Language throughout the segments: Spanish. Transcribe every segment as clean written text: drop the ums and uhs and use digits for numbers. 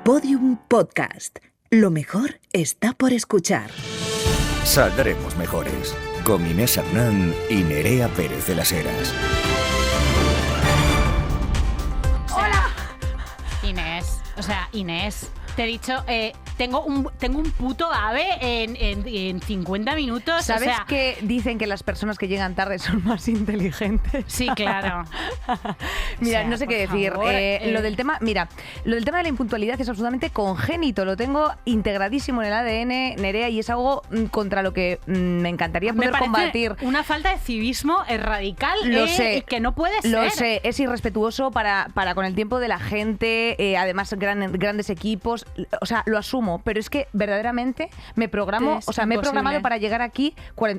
Podium Podcast. Lo mejor está por escuchar. Saldremos mejores. Con Inés Hernán y Nerea Pérez de las Heras. ¡Hola! Inés, te he dicho, tengo un puto ave en 50 minutos. ¿Sabes que dicen que las personas que llegan tarde son más inteligentes? Sí, claro. Mira, O sea, no sé qué decir. favor, Lo del tema de la impuntualidad es absolutamente congénito. Lo tengo integradísimo en el ADN, Nerea, y es algo contra lo que me encantaría poder combatir. Una falta de civismo radical. Lo sé. Y que no puede ser. Lo sé, es irrespetuoso para con el tiempo de la gente, además grandes equipos. O sea, lo asumo, pero es que verdaderamente me programo, me he programado para llegar aquí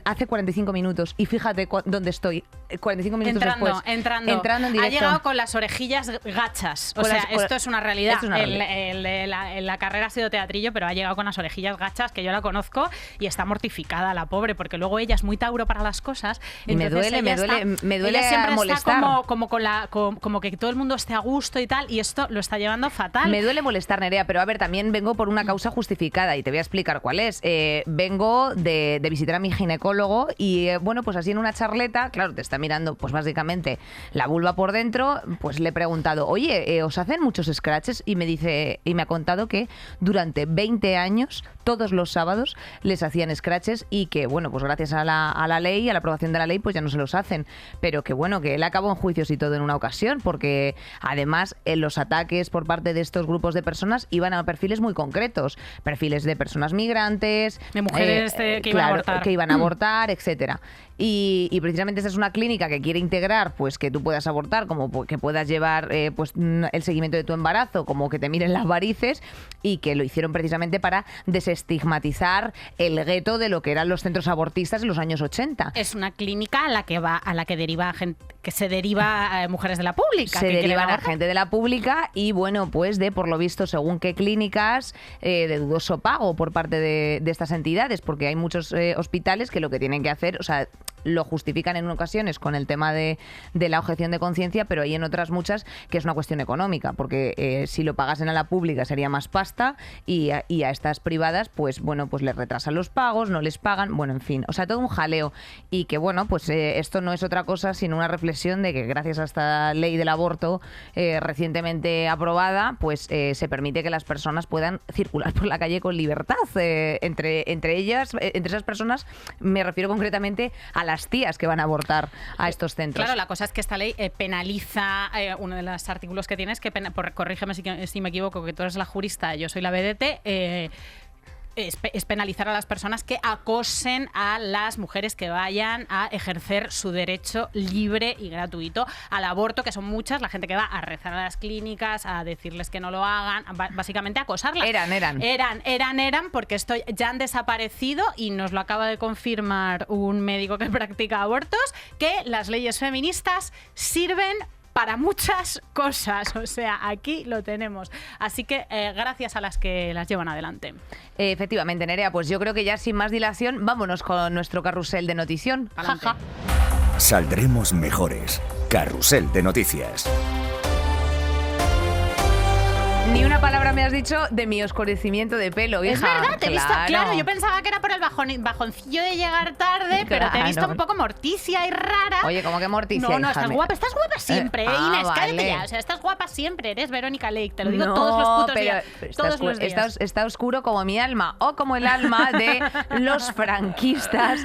hace 45 minutos y fíjate dónde estoy. 45 minutos después. Entrando en directo. Ha llegado con las orejillas gachas. Esto es una realidad. La carrera ha sido teatrillo, pero ha llegado con las orejillas gachas, que yo la conozco, y está mortificada la pobre, porque luego ella es muy Tauro para las cosas. Y me duele ella siempre molestar. Está como que todo el mundo esté a gusto y tal, y esto lo está llevando fatal. Me duele molestar, Nerea, pero a ver, también vengo por una causa justificada y te voy a explicar cuál es. Vengo de visitar a mi ginecólogo y, pues así en una charleta, claro, te está mirando, pues básicamente la vulva por dentro, pues le he preguntado, oye, ¿os hacen muchos scratches? Y me ha contado que durante 20 años, todos los sábados, les hacían scratches y que, pues gracias a la ley, a la aprobación de la ley, pues ya no se los hacen. Pero que, que él acabó en juicios y todo en una ocasión, porque además los ataques por parte de estos grupos de personas iban a perfiles muy concretos, perfiles de personas migrantes, de mujeres que iban a abortar, etcétera. Y precisamente esta es una clínica que quiere integrar, pues que tú puedas abortar, como que puedas llevar el seguimiento de tu embarazo, como que te miren las varices, y que lo hicieron precisamente para desestigmatizar el gueto de lo que eran los centros abortistas en los años 80. Es una clínica a la que deriva gente, que se deriva a mujeres de la pública. Se derivan a gente de la pública y pues por lo visto, según qué clínicas, de dudoso pago por parte de estas entidades, porque hay muchos hospitales que lo que tienen que hacer, lo justifican en ocasiones con el tema de la objeción de conciencia, pero hay en otras muchas que es una cuestión económica, porque si lo pagasen a la pública sería más pasta y a estas privadas, pues les retrasan los pagos, no les pagan, en fin, todo un jaleo. Y que esto no es otra cosa sino una reflexión de que gracias a esta ley del aborto recientemente aprobada, se permite que las personas puedan circular por la calle con libertad. Entre esas personas me refiero concretamente a las tías que van a abortar a estos centros. Claro, la cosa es que esta ley penaliza, uno de los artículos que tienes, corrígeme si me equivoco, que tú eres la jurista, yo soy la vedette, es penalizar a las personas que acosen a las mujeres que vayan a ejercer su derecho libre y gratuito al aborto, que son muchas, la gente que va a rezar a las clínicas, a decirles que no lo hagan, básicamente a acosarlas. Eran, porque esto ya han desaparecido y nos lo acaba de confirmar un médico que practica abortos, que las leyes feministas sirven para muchas cosas, aquí lo tenemos. Así que gracias a las que las llevan adelante. Efectivamente, Nerea, pues yo creo que ya sin más dilación, vámonos con nuestro carrusel de notición. Jaja. Saldremos mejores. Carrusel de noticias. Ni una palabra me has dicho de mi oscurecimiento de pelo, hija. Es verdad, te he visto, claro, yo pensaba que era por el bajoncillo de llegar tarde, pero te he visto un poco morticia y rara. Oye, ¿cómo que morticia? No, estás guapa siempre, Inés, cállate ya. Estás guapa siempre, eres Verónica Lake, te lo digo todos los putos días. Todos los días. Está oscuro como mi alma, o como el alma de los franquistas,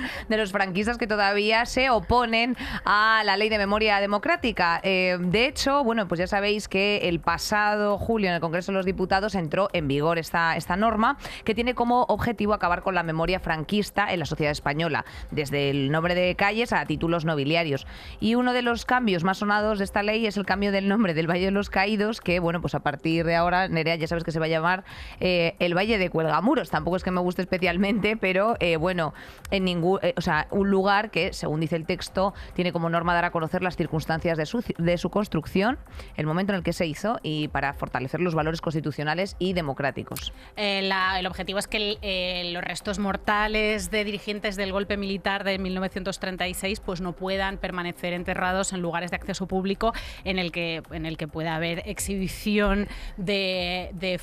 que todavía se oponen a la ley de memoria democrática. De hecho, pues ya sabéis que el pasado julio en el Congreso de los Diputados entró en vigor esta norma que tiene como objetivo acabar con la memoria franquista en la sociedad española, desde el nombre de calles a títulos nobiliarios. Y uno de los cambios más sonados de esta ley es el cambio del nombre del Valle de los Caídos, que a partir de ahora, Nerea, ya sabes que se va a llamar el Valle de Cuelgamuros. Tampoco es que me guste especialmente, pero en un lugar que, según dice el texto, tiene como norma dar a conocer las circunstancias de su construcción, el momento en el que se hizo y para fortalecer los valores valores constitucionales y democráticos. El objetivo es que los restos mortales de dirigentes del golpe militar de 1936 pues no puedan permanecer enterrados en lugares de acceso público en el que pueda haber exhibición de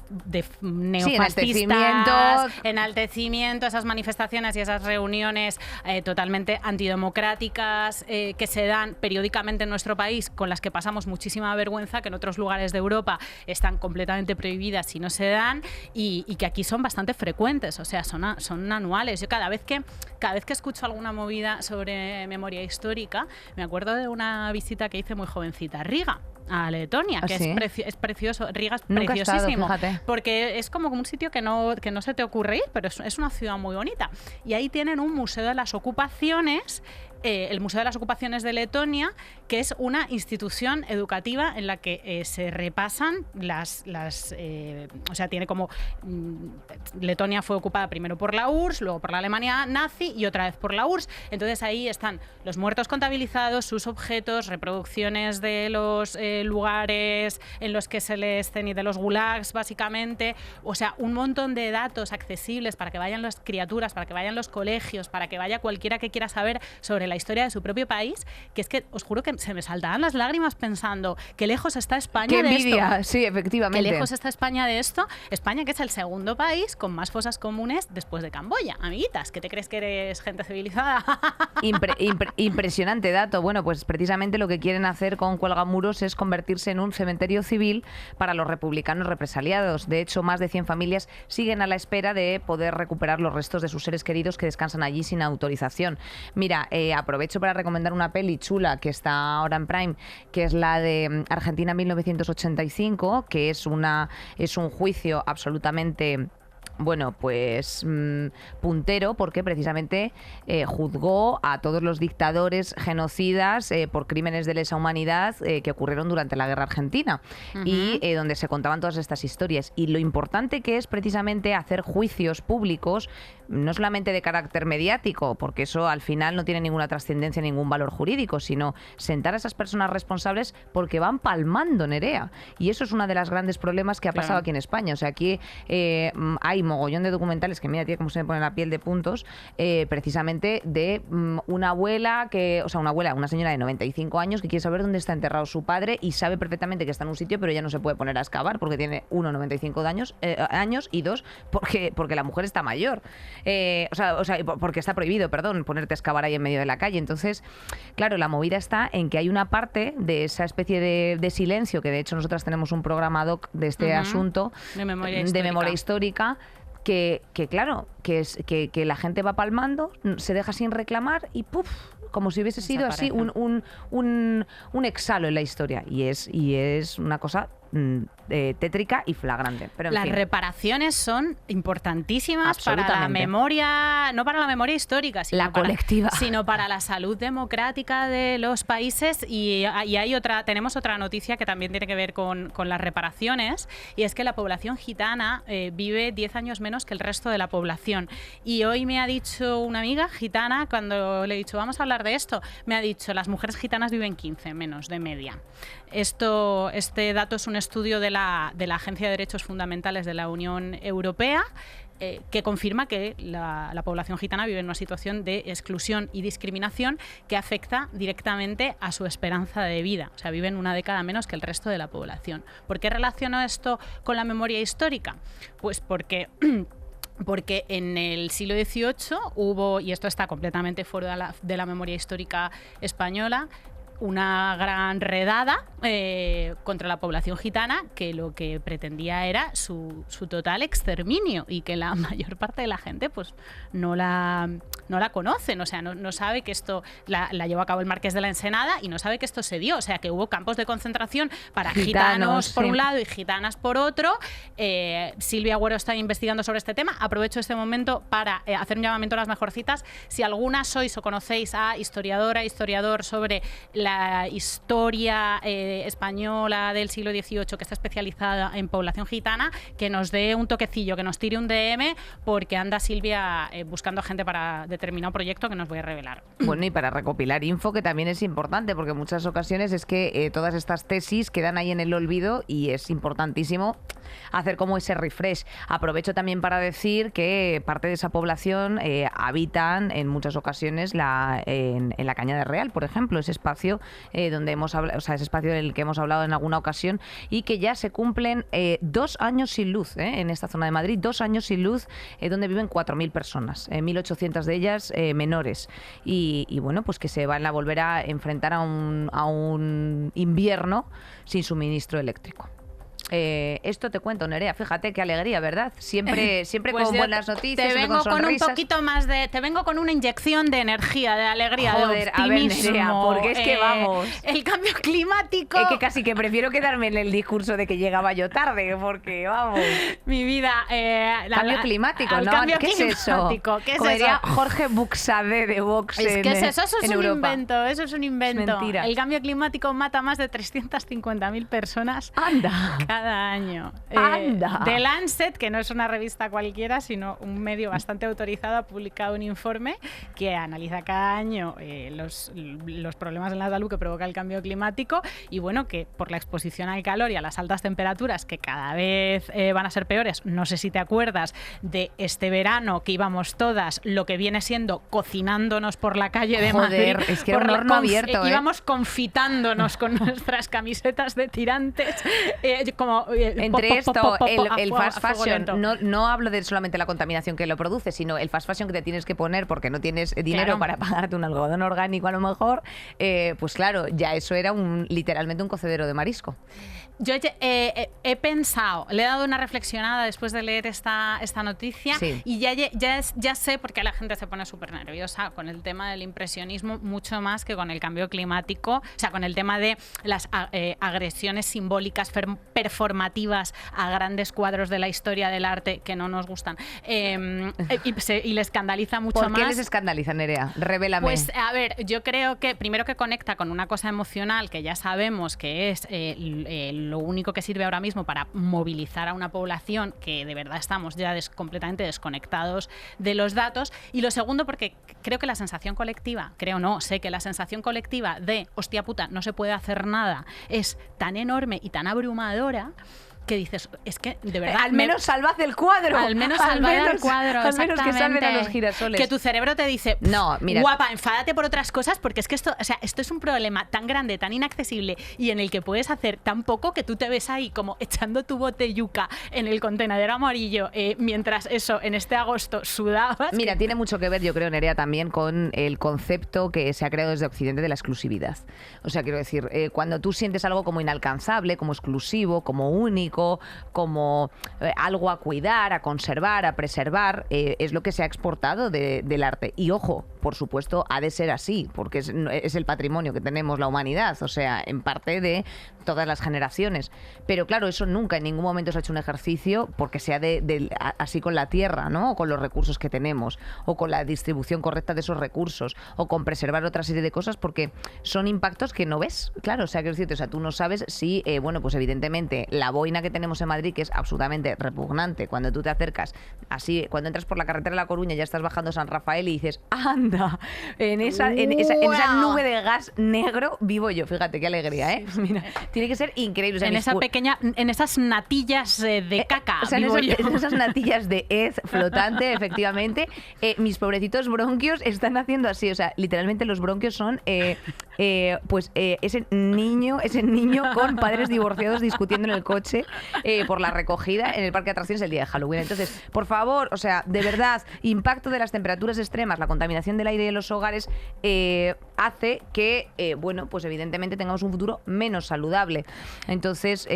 neofascistas, enaltecimiento, esas manifestaciones y esas reuniones totalmente antidemocráticas que se dan periódicamente en nuestro país, con las que pasamos muchísima vergüenza, que en otros lugares de Europa están completamente prohibidas y no se dan, y que aquí son bastante frecuentes, o sea, son anuales. Yo cada vez que escucho alguna movida sobre memoria histórica, me acuerdo de una visita que hice muy jovencita a Riga, a Letonia, que ¿sí? es precioso. Riga es Nunca preciosísimo, he estado, fíjate. porque es como un sitio que no se te ocurre ir, pero es una ciudad muy bonita. Y ahí tienen un museo de las ocupaciones, el Museo de las Ocupaciones de Letonia, que es una institución educativa en la que se repasan o sea, tiene como Letonia fue ocupada primero por la URSS, luego por la Alemania nazi y otra vez por la URSS. Entonces ahí están los muertos contabilizados, sus objetos, reproducciones de los lugares en los que se les y de los gulags, básicamente. O sea, un montón de datos accesibles para que vayan las criaturas, para que vayan los colegios, para que vaya cualquiera que quiera saber sobre la historia de su propio país, que es que os juro que se me saltaban las lágrimas pensando qué lejos está España ¡Qué de envidia! esto. Sí, efectivamente. Qué lejos está España de esto. España, que es el segundo país con más fosas comunes después de Camboya. Amiguitas, ¿qué te crees que eres gente civilizada? Impresionante dato. Bueno, pues precisamente lo que quieren hacer con Cuelgamuros es convertirse en un cementerio civil para los republicanos represaliados. De hecho, más de 100 familias siguen a la espera de poder recuperar los restos de sus seres queridos que descansan allí sin autorización. Mira, aprovecho para recomendar una peli chula que está ahora en Prime, que es la de Argentina 1985, que es un juicio absolutamente... bueno, pues puntero, porque precisamente juzgó a todos los dictadores genocidas por crímenes de lesa humanidad que ocurrieron durante la Guerra Argentina, y donde se contaban todas estas historias. Y lo importante que es precisamente hacer juicios públicos, no solamente de carácter mediático, porque eso al final no tiene ninguna trascendencia, ningún valor jurídico, sino sentar a esas personas responsables porque van palmando, Nerea. Y eso es uno de los grandes problemas que ha pasado aquí en España. O sea, aquí hay mogollón de documentales que, mira, tío, cómo se me pone la piel de puntos, precisamente de una abuela, una señora de 95 años que quiere saber dónde está enterrado su padre y sabe perfectamente que está en un sitio, pero ya no se puede poner a excavar porque tiene, 95 años, y 2, porque la mujer está mayor. Porque está prohibido, ponerte a excavar ahí en medio de la calle. Entonces, claro, la movida está en que hay una parte de esa especie de silencio, que de hecho nosotras tenemos un programa doc de este asunto, de memoria histórica, que claro, que la gente va palmando, se deja sin reclamar y ¡puf! Como si hubiese sido así un exhalo en la historia. Y es una cosa tétrica y flagrante. Pero las reparaciones son importantísimas para la memoria, no para la memoria histórica, sino colectiva, sino para la salud democrática de los países. Y tenemos otra noticia que también tiene que ver con las reparaciones, y es que la población gitana vive 10 años menos que el resto de la población. Y hoy me ha dicho una amiga gitana, cuando le he dicho vamos a hablar de esto, me ha dicho las mujeres gitanas viven 15 menos de media. Este dato es un estudio de la Agencia de Derechos Fundamentales de la Unión Europea, que confirma que la población gitana vive en una situación de exclusión y discriminación que afecta directamente a su esperanza de vida. O sea, viven una década menos que el resto de la población. ¿Por qué relaciono esto con la memoria histórica? Pues porque en el siglo XVIII hubo, y esto está completamente fuera de la memoria histórica española, una gran redada contra la población gitana, que lo que pretendía era su total exterminio, y que la mayor parte de la gente pues no la conocen, o sea, no sabe que esto la llevó a cabo el Marqués de la Ensenada y no sabe que esto se dio, o sea, que hubo campos de concentración para gitanos por un lado y gitanas por otro. Silvia Agüero está investigando sobre este tema. Aprovecho este momento para hacer un llamamiento a las mejorcitas. Si alguna sois o conocéis a historiador sobre la historia española del siglo XVIII que está especializada en población gitana, que nos dé un toquecillo, que nos tire un DM, porque anda Silvia buscando gente para determinado proyecto que nos voy a revelar. Bueno, y para recopilar info, que también es importante, porque en muchas ocasiones es que todas estas tesis quedan ahí en el olvido, y es importantísimo hacer como ese refresh. Aprovecho también para decir que parte de esa población habitan en muchas ocasiones en la Cañada Real, por ejemplo, ese espacio donde hemos hablado, o sea, ese espacio del que hemos hablado en alguna ocasión, y que ya se cumplen 2 años sin luz en esta zona de Madrid, 2 años sin luz, donde viven 4.000 personas, 1.800 de ellas menores, y bueno, pues que se van a volver a enfrentar a un invierno sin suministro eléctrico. Esto te cuento, Nerea, fíjate qué alegría, ¿verdad? Siempre Pues con buenas noticias, te siempre vengo con un sonrisas. poquito más de, te vengo con una inyección de energía, de alegría, Joder, de a ver, optimismo. Nerea, porque es que vamos. El cambio climático. Es que casi que prefiero quedarme en el discurso de que llegaba yo tarde, porque vamos. Mi vida. Cambio climático, al ¿no? cambio ¿Qué es eso? climático, ¿qué es Como eso? diría Jorge Buxadé de Vox Es que eso es en un Europa. invento, eso es un invento. Es mentira. El cambio climático mata más de 350.000 personas Anda. cada año. Anda. The Lancet, que no es una revista cualquiera, sino un medio bastante autorizado, ha publicado un informe que analiza cada año los problemas en la salud que provoca el cambio climático, y bueno, que por la exposición al calor y a las altas temperaturas, que cada vez van a ser peores. No sé si te acuerdas de este verano que íbamos todas, lo que viene siendo cocinándonos por la calle de Joder, Madrid. es que era un horno abierto, ¿eh? Íbamos confitándonos con nuestras camisetas de tirantes, Entre esto, el fast a fuego fashion, lento. no hablo de solamente la contaminación que lo produce, sino el fast fashion que te tienes que poner porque no tienes dinero Claro. para pagarte un algodón orgánico a lo mejor, pues claro, ya eso era literalmente un cocedero de marisco. Yo he pensado, le he dado una reflexionada después de leer esta noticia, Sí. y ya sé por qué la gente se pone súper nerviosa con el tema del impresionismo, mucho más que con el cambio climático, o sea, con el tema de las agresiones simbólicas performativas a grandes cuadros de la historia del arte que no nos gustan, y le escandaliza mucho ¿Por más. qué les escandaliza, Nerea? Revélame. Pues a ver, yo creo que primero que conecta con una cosa emocional que ya sabemos que es lo único que sirve ahora mismo para movilizar a una población que de verdad estamos ya completamente desconectados de los datos. Y lo segundo, porque creo que la sensación colectiva, sé que la sensación colectiva de hostia puta, no se puede hacer nada, es tan enorme y tan abrumadora que dices, es que de verdad... al menos salvad el cuadro. Al menos salvad el cuadro, Al menos que salven a los exactamente. girasoles. Que tu cerebro te dice, No, mira. guapa, enfádate por otras cosas, porque es que esto es un problema tan grande, tan inaccesible, y en el que puedes hacer tan poco, que tú te ves ahí como echando tu botelluca en el contenedor amarillo, mientras eso, en este agosto, sudabas. Mira, tiene mucho que ver, yo creo, Nerea, también con el concepto que se ha creado desde Occidente de la exclusividad. O sea, quiero decir, cuando tú sientes algo como inalcanzable, como exclusivo, como único, como algo a cuidar, a conservar, a preservar, es lo que se ha exportado del arte. Y ojo, por supuesto, ha de ser así, porque es el patrimonio que tenemos la humanidad, o sea, en parte de todas las generaciones. Pero claro, eso nunca en ningún momento se ha hecho un ejercicio porque sea así con la tierra, ¿no? O con los recursos que tenemos, o con la distribución correcta de esos recursos, o con preservar otra serie de cosas, porque son impactos que no ves. Claro, o sea, quiero decirte, o sea, tú no sabes si, bueno, pues evidentemente la boina que tenemos en Madrid, que es absolutamente repugnante, cuando tú te acercas, así, cuando entras por la carretera de La Coruña, ya estás bajando San Rafael y dices, anda, en esa nube de gas negro vivo yo. Fíjate qué alegría, ¿eh? Mira, tiene que ser increíble. O sea, en esas natillas de caca, o sea, vivo yo. en esas natillas de hez flotante, efectivamente, mis pobrecitos bronquios están haciendo así. O sea, literalmente los bronquios son ese niño con padres divorciados discutiendo en el coche por la recogida en el parque de atracciones el día de Halloween. Entonces, por favor, o sea, de verdad, impacto de las temperaturas extremas, la contaminación del aire de los hogares hace que, bueno, pues evidentemente tengamos un futuro menos saludable. Entonces,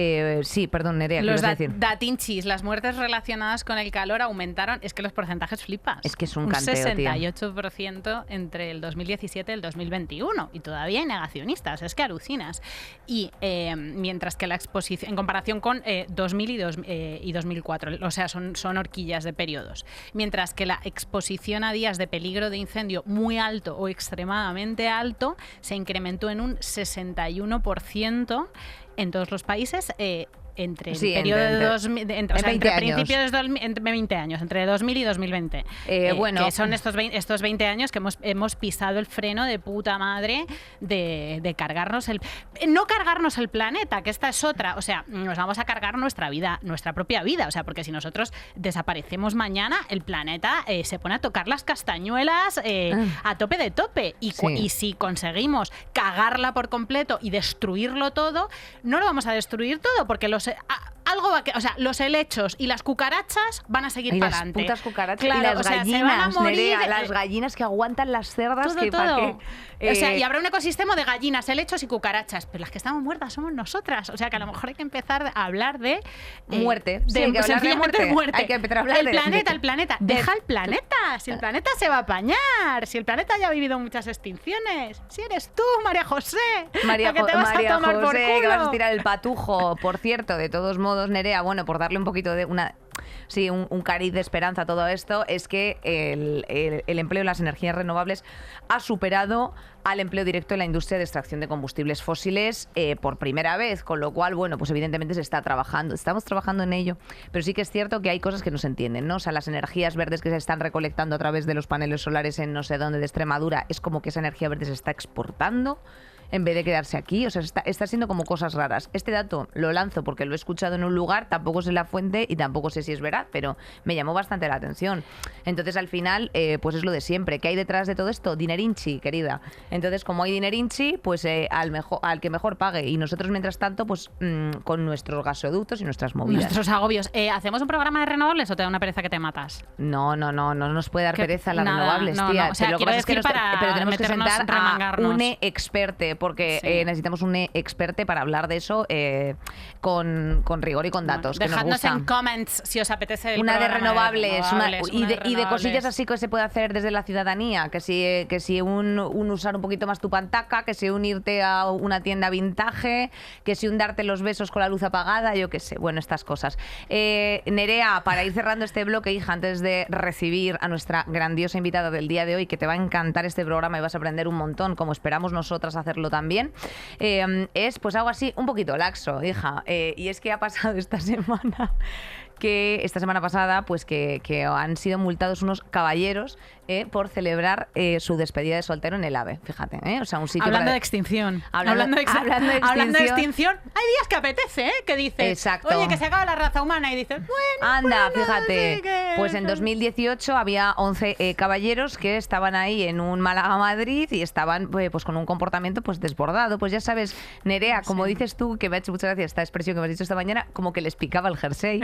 sí, perdón, Nerea, ¿qué Los ibas a decir? datinchis, las muertes relacionadas con el calor aumentaron, es que los porcentajes flipas. Es que es un canteo, tío. 68% entre el 2017 y el 2021, y todavía hay negacionistas, es que alucinas. Y mientras que la exposición, en comparación con 2000 y 2004, o sea, son horquillas de periodos, mientras que la exposición a días de peligro de incendio muy alto o extremadamente alto se incrementó en un 61% en todos los países, entre el Sí, periodo entre- de 2000, o sea, 20 entre años. principios entre 20 años, entre 2000 y 2020. Bueno. Que son estos 20 años que hemos pisado el freno de puta madre de cargarnos no cargarnos el planeta, que esta es otra. O sea, nos vamos a cargar nuestra vida, nuestra propia vida. O sea, porque si nosotros desaparecemos mañana, el planeta se pone a tocar las castañuelas a tope de tope. Y si conseguimos cagarla por completo y destruirlo todo, no lo vamos a destruir todo, porque los helechos y las cucarachas van a seguir para adelante. Y las putas cucarachas Claro, y las o sea, gallinas, se van a morir, Nerea, las gallinas que aguantan las cerdas. todo, que todo. que, O sea, y habrá un ecosistema de gallinas, helechos y cucarachas, pero las que estamos muertas somos nosotras. O sea, que a lo mejor hay que empezar a hablar de muerte. Sí, hay que hablar de sencillamente muerte. Hay que empezar a hablar el planeta. Deja el planeta. Si el planeta se va a apañar. Si el planeta ya ha vivido muchas extinciones. Si eres tú, María José. María la que te vas María a tomar por José, que culo. vas a tirar el patujo. Por cierto, de todos modos, Nerea, bueno, por darle un poquito de un cariz de esperanza a todo esto, es que el empleo en las energías renovables ha superado al empleo directo en la industria de extracción de combustibles fósiles por primera vez, con lo cual, bueno, pues evidentemente se está trabajando, estamos trabajando en ello, pero sí que es cierto que hay cosas que no se entienden, ¿no? O sea, las energías verdes que se están recolectando a través de los paneles solares en no sé dónde de Extremadura, es como que esa energía verde se está exportando en vez de quedarse aquí. O sea, está siendo como cosas raras. Este dato lo lanzo porque lo he escuchado en un lugar, tampoco sé la fuente y tampoco sé si es verdad, pero me llamó bastante la atención. Entonces, al final, pues es lo de siempre. ¿Qué hay detrás de todo esto? Dinerinchi, querida. Entonces, como hay dinerinchi, pues al que mejor pague. Y nosotros, mientras tanto, pues con nuestros gasoductos y nuestras movidas. Nuestros agobios. ¿Hacemos un programa de renovables o te da una pereza que te matas? No nos puede dar pereza las nada, renovables, no, tía. no. O sea, Pero lo que quiero pasa es que decir pero tenemos que meternos, sentar a remangarnos. un experte, porque Sí. necesitamos un experte para hablar de eso con rigor y con datos. Que nos Dejadnos gusta. en comments si os apetece el Una de programa renovables, y de renovables. cosillas así que se puede hacer desde la ciudadanía, que si un usar un poquito más tu pantaca, que si un irte a una tienda vintage, que si un darte los besos con la luz apagada, yo qué sé, bueno, estas cosas. Nerea, para ir cerrando este bloque, hija, antes de recibir a nuestra grandiosa invitada del día de hoy, que te va a encantar este programa y vas a aprender un montón, como esperamos nosotras hacerlo también, es pues algo así un poquito laxo, hija, y es que ha pasado esta semana pasada, pues que han sido multados unos caballeros por celebrar su despedida de soltero en el AVE, fíjate, o sea, un sitio Hablando de extinción. Hablando de extinción. Hay días que apetece, que dices, Exacto. oye, que se acaba la raza humana, y dices, bueno, anda, bueno, fíjate, sí que pues en eso. 2018 había 11 caballeros que estaban ahí en un Málaga-Madrid y estaban pues con un comportamiento pues desbordado, pues ya sabes, Nerea, como dices tú, que me ha hecho mucha gracia esta expresión que me has dicho esta mañana, como que les picaba el jersey,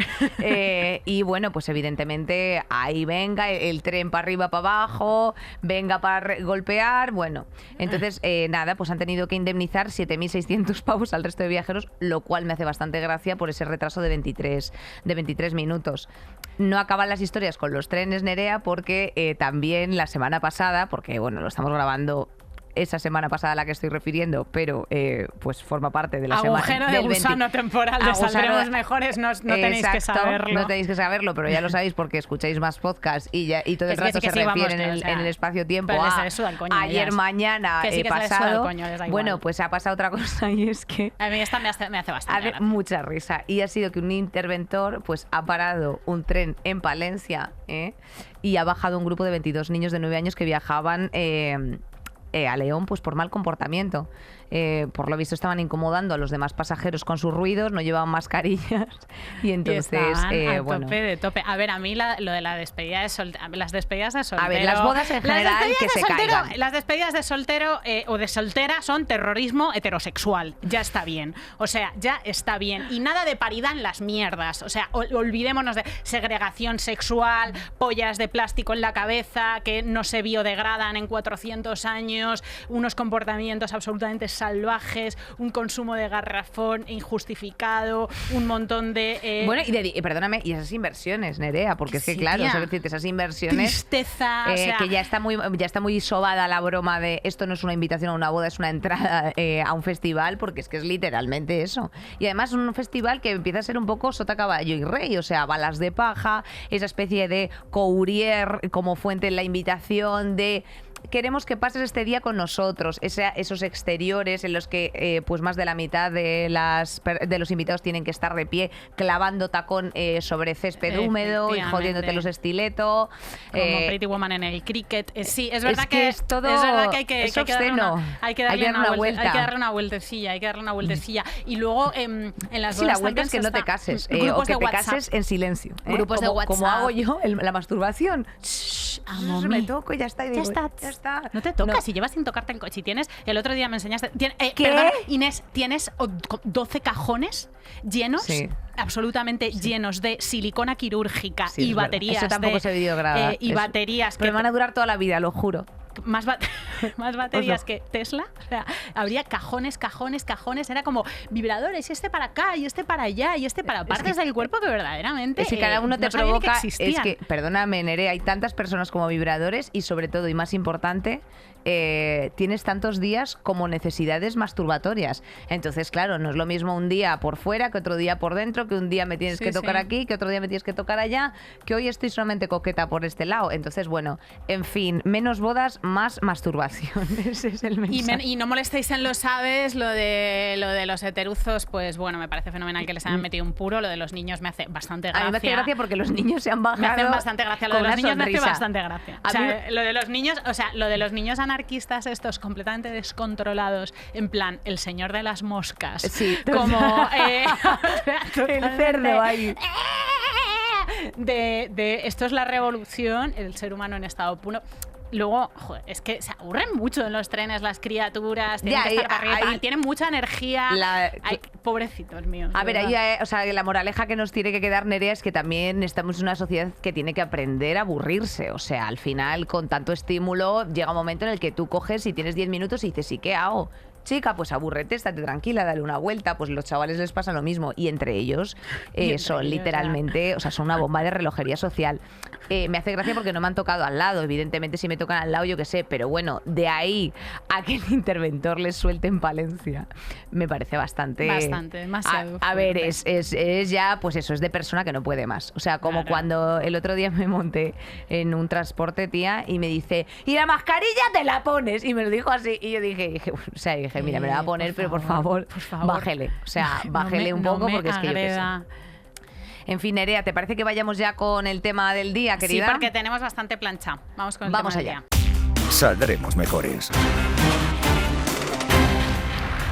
y bueno, pues evidentemente ahí venga el tren para arriba, para abajo, venga para golpear, bueno, entonces nada, pues han tenido que indemnizar 7.600 pavos al resto de viajeros, lo cual me hace bastante gracia por ese retraso de 23 minutos. No acaban las historias con los trenes, Nerea, porque también la semana pasada, porque bueno, lo estamos grabando esa semana pasada a la que estoy refiriendo, pero pues forma parte de la semana. Agujero de gusano temporal de Saldremos Mejores, no tenéis que Exacto, saberlo. no tenéis que saberlo, pero ya lo sabéis porque escucháis más podcasts y todo el Es que rato sí, que se sí, vamos, refieren o sea, en el espacio-tiempo pero a les suda el coño a ayer, ellas. mañana, Que sí, que se les suda el pasado. coño, les da Bueno, igual. pues ha pasado otra cosa y es que A mí esta me hace bastante hace gracia. mucha risa y ha sido que un interventor pues ha parado un tren en Palencia y ha bajado un grupo de 22 niños de 9 años que viajaban a León pues por mal comportamiento. Por lo visto estaban incomodando a los demás pasajeros con sus ruidos, no llevaban mascarillas y entonces a bueno. tope de tope. A ver, a mí lo de la despedida de soltero, las despedidas de soltero. A ver, las bodas en general que se caigan. Las despedidas de soltero o de soltera son terrorismo heterosexual. Ya está bien. O sea, ya está bien. Y nada de paridad en las mierdas. O sea, olvidémonos de segregación sexual, pollas de plástico en la cabeza que no se biodegradan en 400 años, unos comportamientos absolutamente salvajes, un consumo de garrafón injustificado, un montón de... Bueno, y perdóname, y esas inversiones, Nerea, porque es que Sí, claro, tía. o sea, decirte, esas inversiones... Tristeza, o sea, que ya está muy sobada la broma de esto no es una invitación a una boda, es una entrada a un festival, porque es que es literalmente eso. Y además un festival que empieza a ser un poco sota, caballo y rey, o sea, balas de paja, esa especie de courier como fuente en la invitación de queremos que pases este día con nosotros, esos exteriores en los que pues más de la mitad de los invitados tienen que estar de pie clavando tacón sobre césped húmedo y jodiéndote los estiletos. Como Pretty Woman en el cricket. Sí, es verdad que es todo, es verdad que es obsceno. hay que darle una vuelta. Hay que darle una vueltecilla. Y luego en las bodas la vuelta es que no te cases o que te cases en silencio. Grupos de WhatsApp. Como hago yo la masturbación. Me toco y ya está. Y digo, ya está. No te tocas, si llevas sin tocarte el coche. Si tienes, el otro día me enseñaste. ¿Qué? Perdona, Inés, tienes 12 cajones llenos, absolutamente llenos de silicona quirúrgica y baterías. Eso tampoco se videograba. Y baterías. Pero me van a durar toda la vida, lo juro. Más baterías que Tesla. O sea, habría cajones. Era como vibradores, y este para acá, y este para allá, y este para partes del cuerpo que verdaderamente. Es que cada uno te no provoca. Es que, perdóname, Nerea, hay tantas personas como vibradores y, sobre todo, y más importante, tienes tantos días como necesidades masturbatorias. Entonces, claro, no es lo mismo un día por fuera que otro día por dentro, que un día me tienes que tocar aquí, que otro día me tienes que tocar allá, que hoy estoy solamente coqueta por este lado. Entonces, bueno, en fin, menos bodas, más masturbación. Ese es el mensaje. Y no molestéis en los aves, lo de los heteruzos, pues bueno, me parece fenomenal que les hayan metido un puro. Lo de los niños me hace bastante gracia. A mí me hace gracia porque los niños se han bajado. Me hacen bastante gracia. Lo de los niños sonrisa. me hace bastante gracia. O sea, lo de los niños anarquistas estos completamente descontrolados, en plan, el señor de las moscas. Sí, como el cerdo ahí. De esto es la revolución, el ser humano en estado puro. Luego, joder, es que se aburren mucho en los trenes las criaturas, tienen que estar arriba, tienen mucha energía. Pobrecitos míos. A ver, ahí, o sea, la moraleja que nos tiene que quedar, Nerea, es que también estamos en una sociedad que tiene que aprender a aburrirse. O sea, al final, con tanto estímulo, llega un momento en el que tú coges y tienes 10 minutos y dices, ¿y qué hago? Chica, pues abúrrete, estate tranquila, dale una vuelta. Pues los chavales les pasa lo mismo. Y entre ellos son literalmente, o sea, son una bomba de relojería social. Me hace gracia porque no me han tocado al lado. Evidentemente, si me tocan al lado, yo qué sé. Pero bueno, de ahí a que el interventor les suelte en Palencia, me parece bastante, demasiado. A ver, es ya, pues eso, es de persona que no puede más. O sea, como cuando el otro día me monté en un transporte, tía, y me dice, y la mascarilla te la pones. Y me lo dijo así. Y yo dije, mira, me la va a poner, pero por favor, bájele. O sea, bájele un poco porque es que yo qué sé. En fin, Nerea, ¿te parece que vayamos ya con el tema del día, querida? Sí, porque tenemos bastante plancha. Vamos con el tema del día. Saldremos mejores.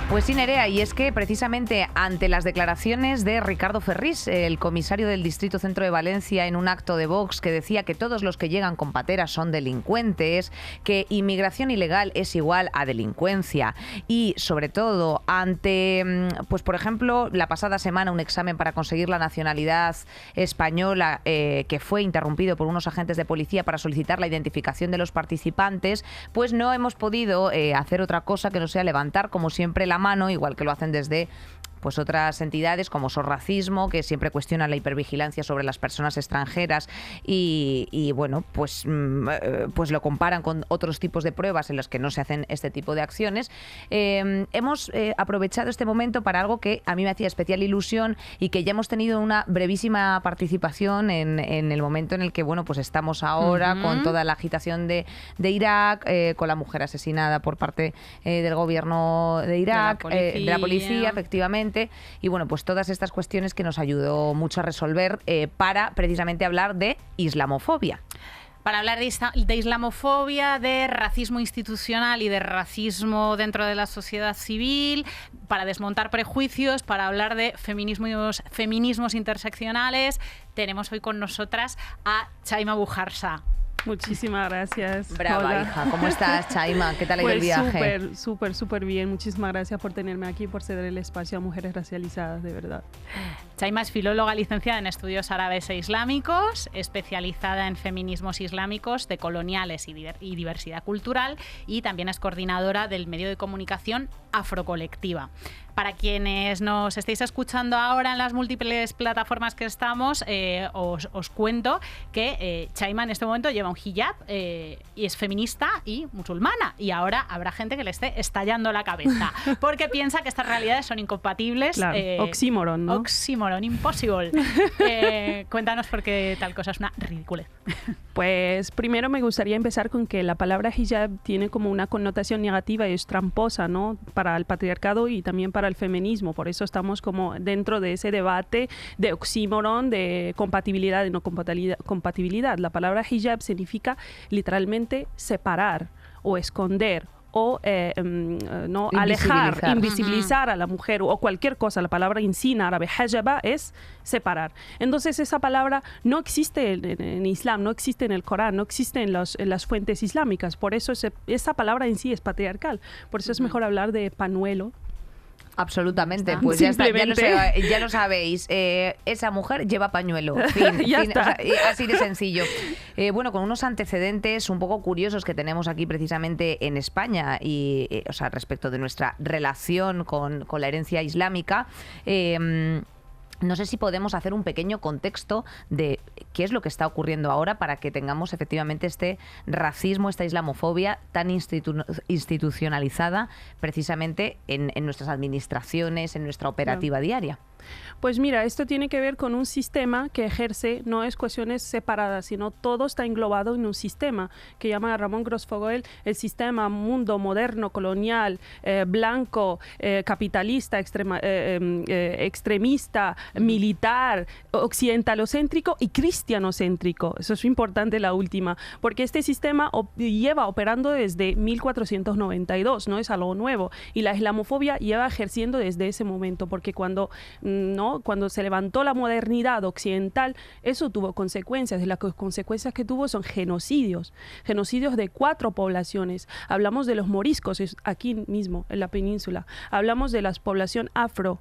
Pues sí, Nerea, y es que precisamente ante las declaraciones de Ricardo Ferrís, el comisario del Distrito Centro de Valencia, en un acto de Vox, que decía que todos los que llegan con pateras son delincuentes, que inmigración ilegal es igual a delincuencia, y sobre todo ante, pues por ejemplo, la pasada semana un examen para conseguir la nacionalidad española que fue interrumpido por unos agentes de policía para solicitar la identificación de los participantes, pues no hemos podido hacer otra cosa que no sea levantar, como siempre, la mano, igual que lo hacen desde pues otras entidades como SOS Racismo, que siempre cuestionan la hipervigilancia sobre las personas extranjeras y bueno, pues lo comparan con otros tipos de pruebas en los que no se hacen este tipo de acciones. Hemos aprovechado este momento para algo que a mí me hacía especial ilusión y que ya hemos tenido una brevísima participación en el momento en el que, bueno, pues estamos ahora con toda la agitación de Irak, con la mujer asesinada por parte del gobierno de Irak, de la policía, efectivamente. Y bueno, pues todas estas cuestiones que nos ayudó mucho a resolver para precisamente hablar de islamofobia. Para hablar de islamofobia, de racismo institucional y de racismo dentro de la sociedad civil, para desmontar prejuicios, para hablar de feminismos interseccionales, tenemos hoy con nosotras a Chaima Bujarsa. Muchísimas gracias. Brava, hola. Hija. ¿Cómo estás, Chaima? ¿Qué tal ha ido el viaje? Súper bien. Muchísimas gracias por tenerme aquí, por ceder el espacio a mujeres racializadas, de verdad. Chaima es filóloga licenciada en estudios árabes e islámicos, especializada en feminismos islámicos, decoloniales y diversidad cultural, y también es coordinadora del medio de comunicación Afrocolectiva. Para quienes nos estéis escuchando ahora en las múltiples plataformas que estamos, os cuento que Chaima en este momento lleva un hijab y es feminista y musulmana. Y ahora habrá gente que le esté estallando la cabeza porque piensa que estas realidades son incompatibles. Claro, oxímoron, ¿no? Oxímoron. oxímoron, impossible. Cuéntanos por qué tal cosa es una ridiculez. Pues primero me gustaría empezar con que la palabra hijab tiene como una connotación negativa y es tramposa, ¿no? Para el patriarcado y también para el feminismo. Por eso estamos como dentro de ese debate de oxímoron, de compatibilidad y no compatibilidad. La palabra hijab significa literalmente separar o esconder o no alejar, invisibilizar a la mujer o cualquier cosa. La palabra en sí en árabe, hajaba, es separar. Entonces esa palabra no existe en Islam, no existe en el Corán, no existe en las fuentes islámicas. Por eso esa palabra en sí es patriarcal. Por eso es mejor hablar de pañuelo. Absolutamente, pues ya está, ya lo sabéis. Esa mujer lleva pañuelo. Fin, ya fin, está. O sea, así de sencillo. Bueno, con unos antecedentes un poco curiosos que tenemos aquí precisamente en España y, o sea, respecto de nuestra relación con la herencia islámica. No sé si podemos hacer un pequeño contexto de qué es lo que está ocurriendo ahora para que tengamos efectivamente este racismo, esta islamofobia tan institucionalizada precisamente en nuestras administraciones, en nuestra operativa diaria. Pues mira, esto tiene que ver con un sistema que ejerce, no es cuestiones separadas, sino todo está englobado en un sistema que llama Ramón Grossfogel el sistema mundo moderno, colonial, blanco, capitalista, extremista, militar, occidentalocéntrico y cristianocéntrico. Eso es importante, la última, porque este sistema lleva operando desde 1492, no es algo nuevo, y la islamofobia lleva ejerciendo desde ese momento, porque cuando se levantó la modernidad occidental, eso tuvo consecuencias, y las consecuencias que tuvo son genocidios de 4 poblaciones. Hablamos de los moriscos, aquí mismo, en la península. Hablamos de la población afro,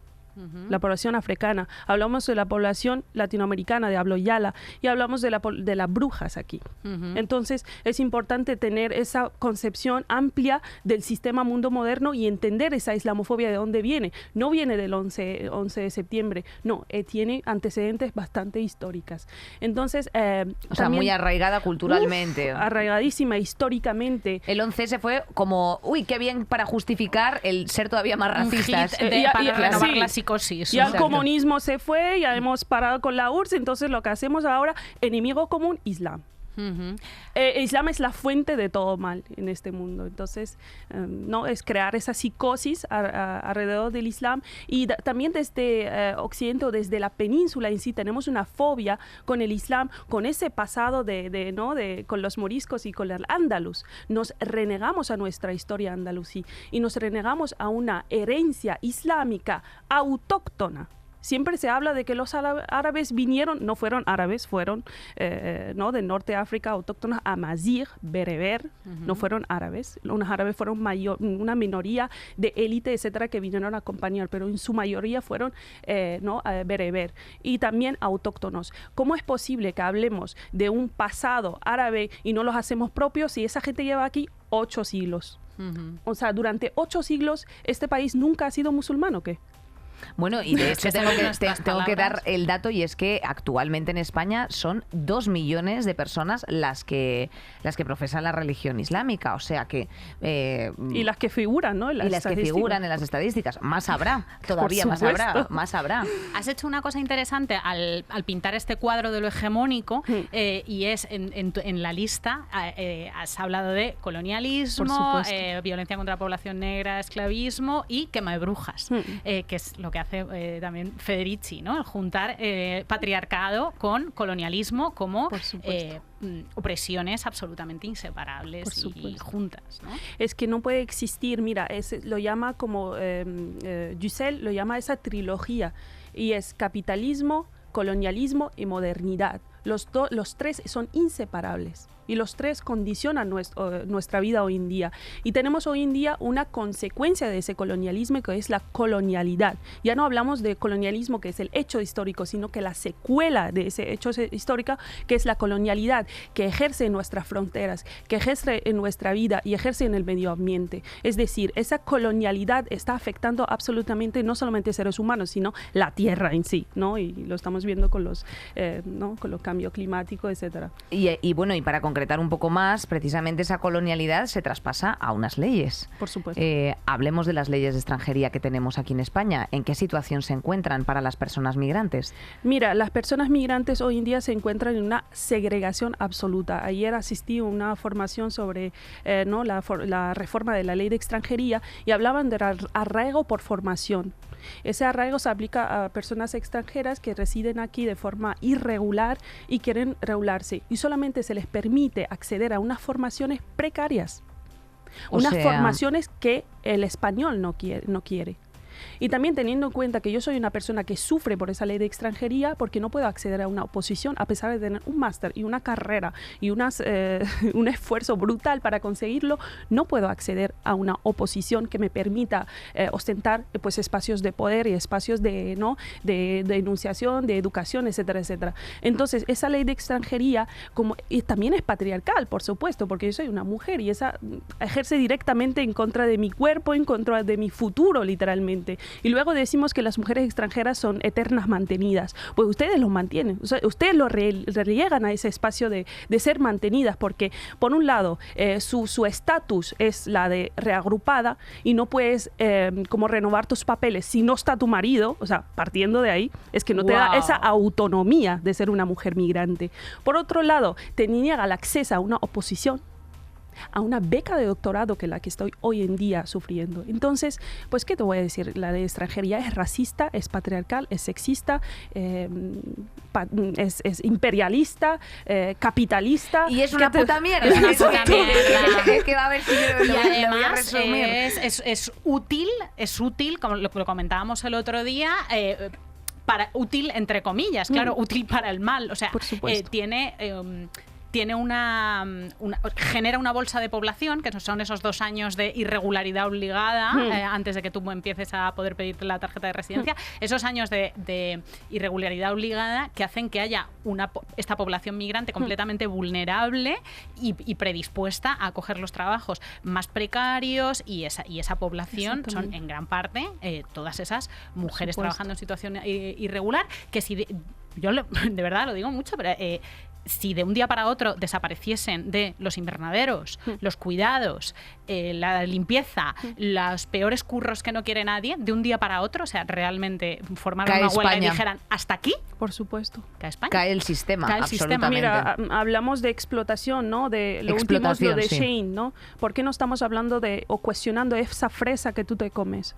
la población africana, hablamos de la población latinoamericana de habla yala y hablamos de las brujas aquí. Entonces es importante tener esa concepción amplia del sistema mundo moderno y entender esa islamofobia de dónde viene. No viene del 11 de septiembre, no, tiene antecedentes bastante históricas. Entonces, o sea, muy arraigada culturalmente. Arraigadísima históricamente. El 11S fue como, uy, qué bien para justificar el ser todavía más racistas. Para renovar sí. la psicosis. Ya el comunismo se fue, ya hemos parado con la URSS, entonces lo que hacemos ahora, enemigo común, Islam. Islam es la fuente de todo mal en este mundo. Entonces, no es crear esa psicosis alrededor del Islam. Y también desde Occidente o desde la península en sí tenemos una fobia con el Islam, con ese pasado con los moriscos y con el andaluz. Nos renegamos a nuestra historia andalusí y nos renegamos a una herencia islámica autóctona. Siempre se habla de que los árabes vinieron, no fueron árabes, fueron de Norte de África, autóctonos, amazigh, bereber, no fueron árabes. Los árabes fueron una minoría de élite, etcétera, que vinieron a acompañar, pero en su mayoría fueron bereber y también autóctonos. ¿Cómo es posible que hablemos de un pasado árabe y no los hacemos propios si esa gente lleva aquí 8 siglos? O sea, durante 8 siglos, ¿este país nunca ha sido musulmán o qué? Bueno, y de hecho tengo que dar el dato, y es que actualmente en España son 2 millones de personas las que profesan la religión islámica, o sea que... y las que figuran, ¿no? Y las que figuran en las estadísticas. Más habrá, todavía más habrá. Has hecho una cosa interesante al pintar este cuadro de lo hegemónico, y es en la lista has hablado de colonialismo, violencia contra la población negra, esclavismo y quema de brujas, que es lo que hace también Federici, ¿no? El juntar patriarcado con colonialismo como opresiones absolutamente inseparables y juntas, ¿no? Es que no puede existir, mira, lo llama como Dussel lo llama esa trilogía, y es capitalismo, colonialismo y modernidad. Los 3 son inseparables y los 3 condicionan nuestra vida hoy en día. Y tenemos hoy en día una consecuencia de ese colonialismo, que es la colonialidad. Ya no hablamos de colonialismo, que es el hecho histórico, sino que la secuela de ese hecho histórico, que es la colonialidad, que ejerce en nuestras fronteras, que ejerce en nuestra vida y ejerce en el medio ambiente. Es decir, esa colonialidad está afectando absolutamente no solamente seres humanos, sino la tierra en sí, ¿no? Y lo estamos viendo con los cambios cambio climático, etcétera. Y bueno, y para concretar un poco más, precisamente esa colonialidad se traspasa a unas leyes. Por supuesto. Hablemos de las leyes de extranjería que tenemos aquí en España. ¿En qué situación se encuentran para las personas migrantes? Mira, las personas migrantes hoy en día se encuentran en una segregación absoluta. Ayer asistí a una formación sobre la reforma de la ley de extranjería y hablaban de arraigo por formación. Ese arraigo se aplica a personas extranjeras que residen aquí de forma irregular y quieren regularse, y solamente se les permite acceder a unas formaciones precarias, formaciones que el español no quiere. Y también teniendo en cuenta que yo soy una persona que sufre por esa ley de extranjería porque no puedo acceder a una oposición a pesar de tener un máster y una carrera y un esfuerzo brutal para conseguirlo, no puedo acceder a una oposición que me permita ostentar pues espacios de poder y espacios de enunciación, de educación, etcétera, etcétera. Entonces, esa ley de extranjería también es patriarcal, por supuesto, porque yo soy una mujer y esa ejerce directamente en contra de mi cuerpo, en contra de mi futuro, literalmente. Y luego decimos que las mujeres extranjeras son eternas mantenidas. Pues ustedes los mantienen, ustedes lo relegan a ese espacio de ser mantenidas, porque por un lado su estatus es la de reagrupada y no puedes como renovar tus papeles si no está tu marido, o sea, partiendo de ahí, es que no te da esa autonomía de ser una mujer migrante. Por otro lado, te niega el acceso a una oposición, a una beca de doctorado que la que estoy hoy en día sufriendo. Entonces, pues, ¿qué te voy a decir? La ley de extranjería es racista, es patriarcal, es sexista, es imperialista, capitalista. Y es una puta mierda. Es una puta mierda. Que va a ver si yo y lo voy a además resumir. es útil, como lo comentábamos el otro día, útil entre comillas, claro, útil para el mal. O sea, por supuesto. Genera una bolsa de población, que son esos 2 años de irregularidad obligada antes de que tú empieces a poder pedirte la tarjeta de residencia. Esos años de irregularidad obligada que hacen que haya esta población migrante completamente vulnerable y predispuesta a coger los trabajos más precarios, y esa población son en gran parte todas esas mujeres trabajando en situación irregular, que yo de verdad lo digo mucho, pero si de un día para otro desapareciesen de los invernaderos, los cuidados, la limpieza, los peores curros que no quiere nadie, de un día para otro, o sea, realmente formaran una huelga y dijeran ¿hasta aquí? Por supuesto. Cae España. Cae el sistema, absolutamente. Mira, hablamos de explotación, ¿no? De lo último es lo de Shane, ¿no? ¿Por qué no estamos hablando o cuestionando esa fresa que tú te comes?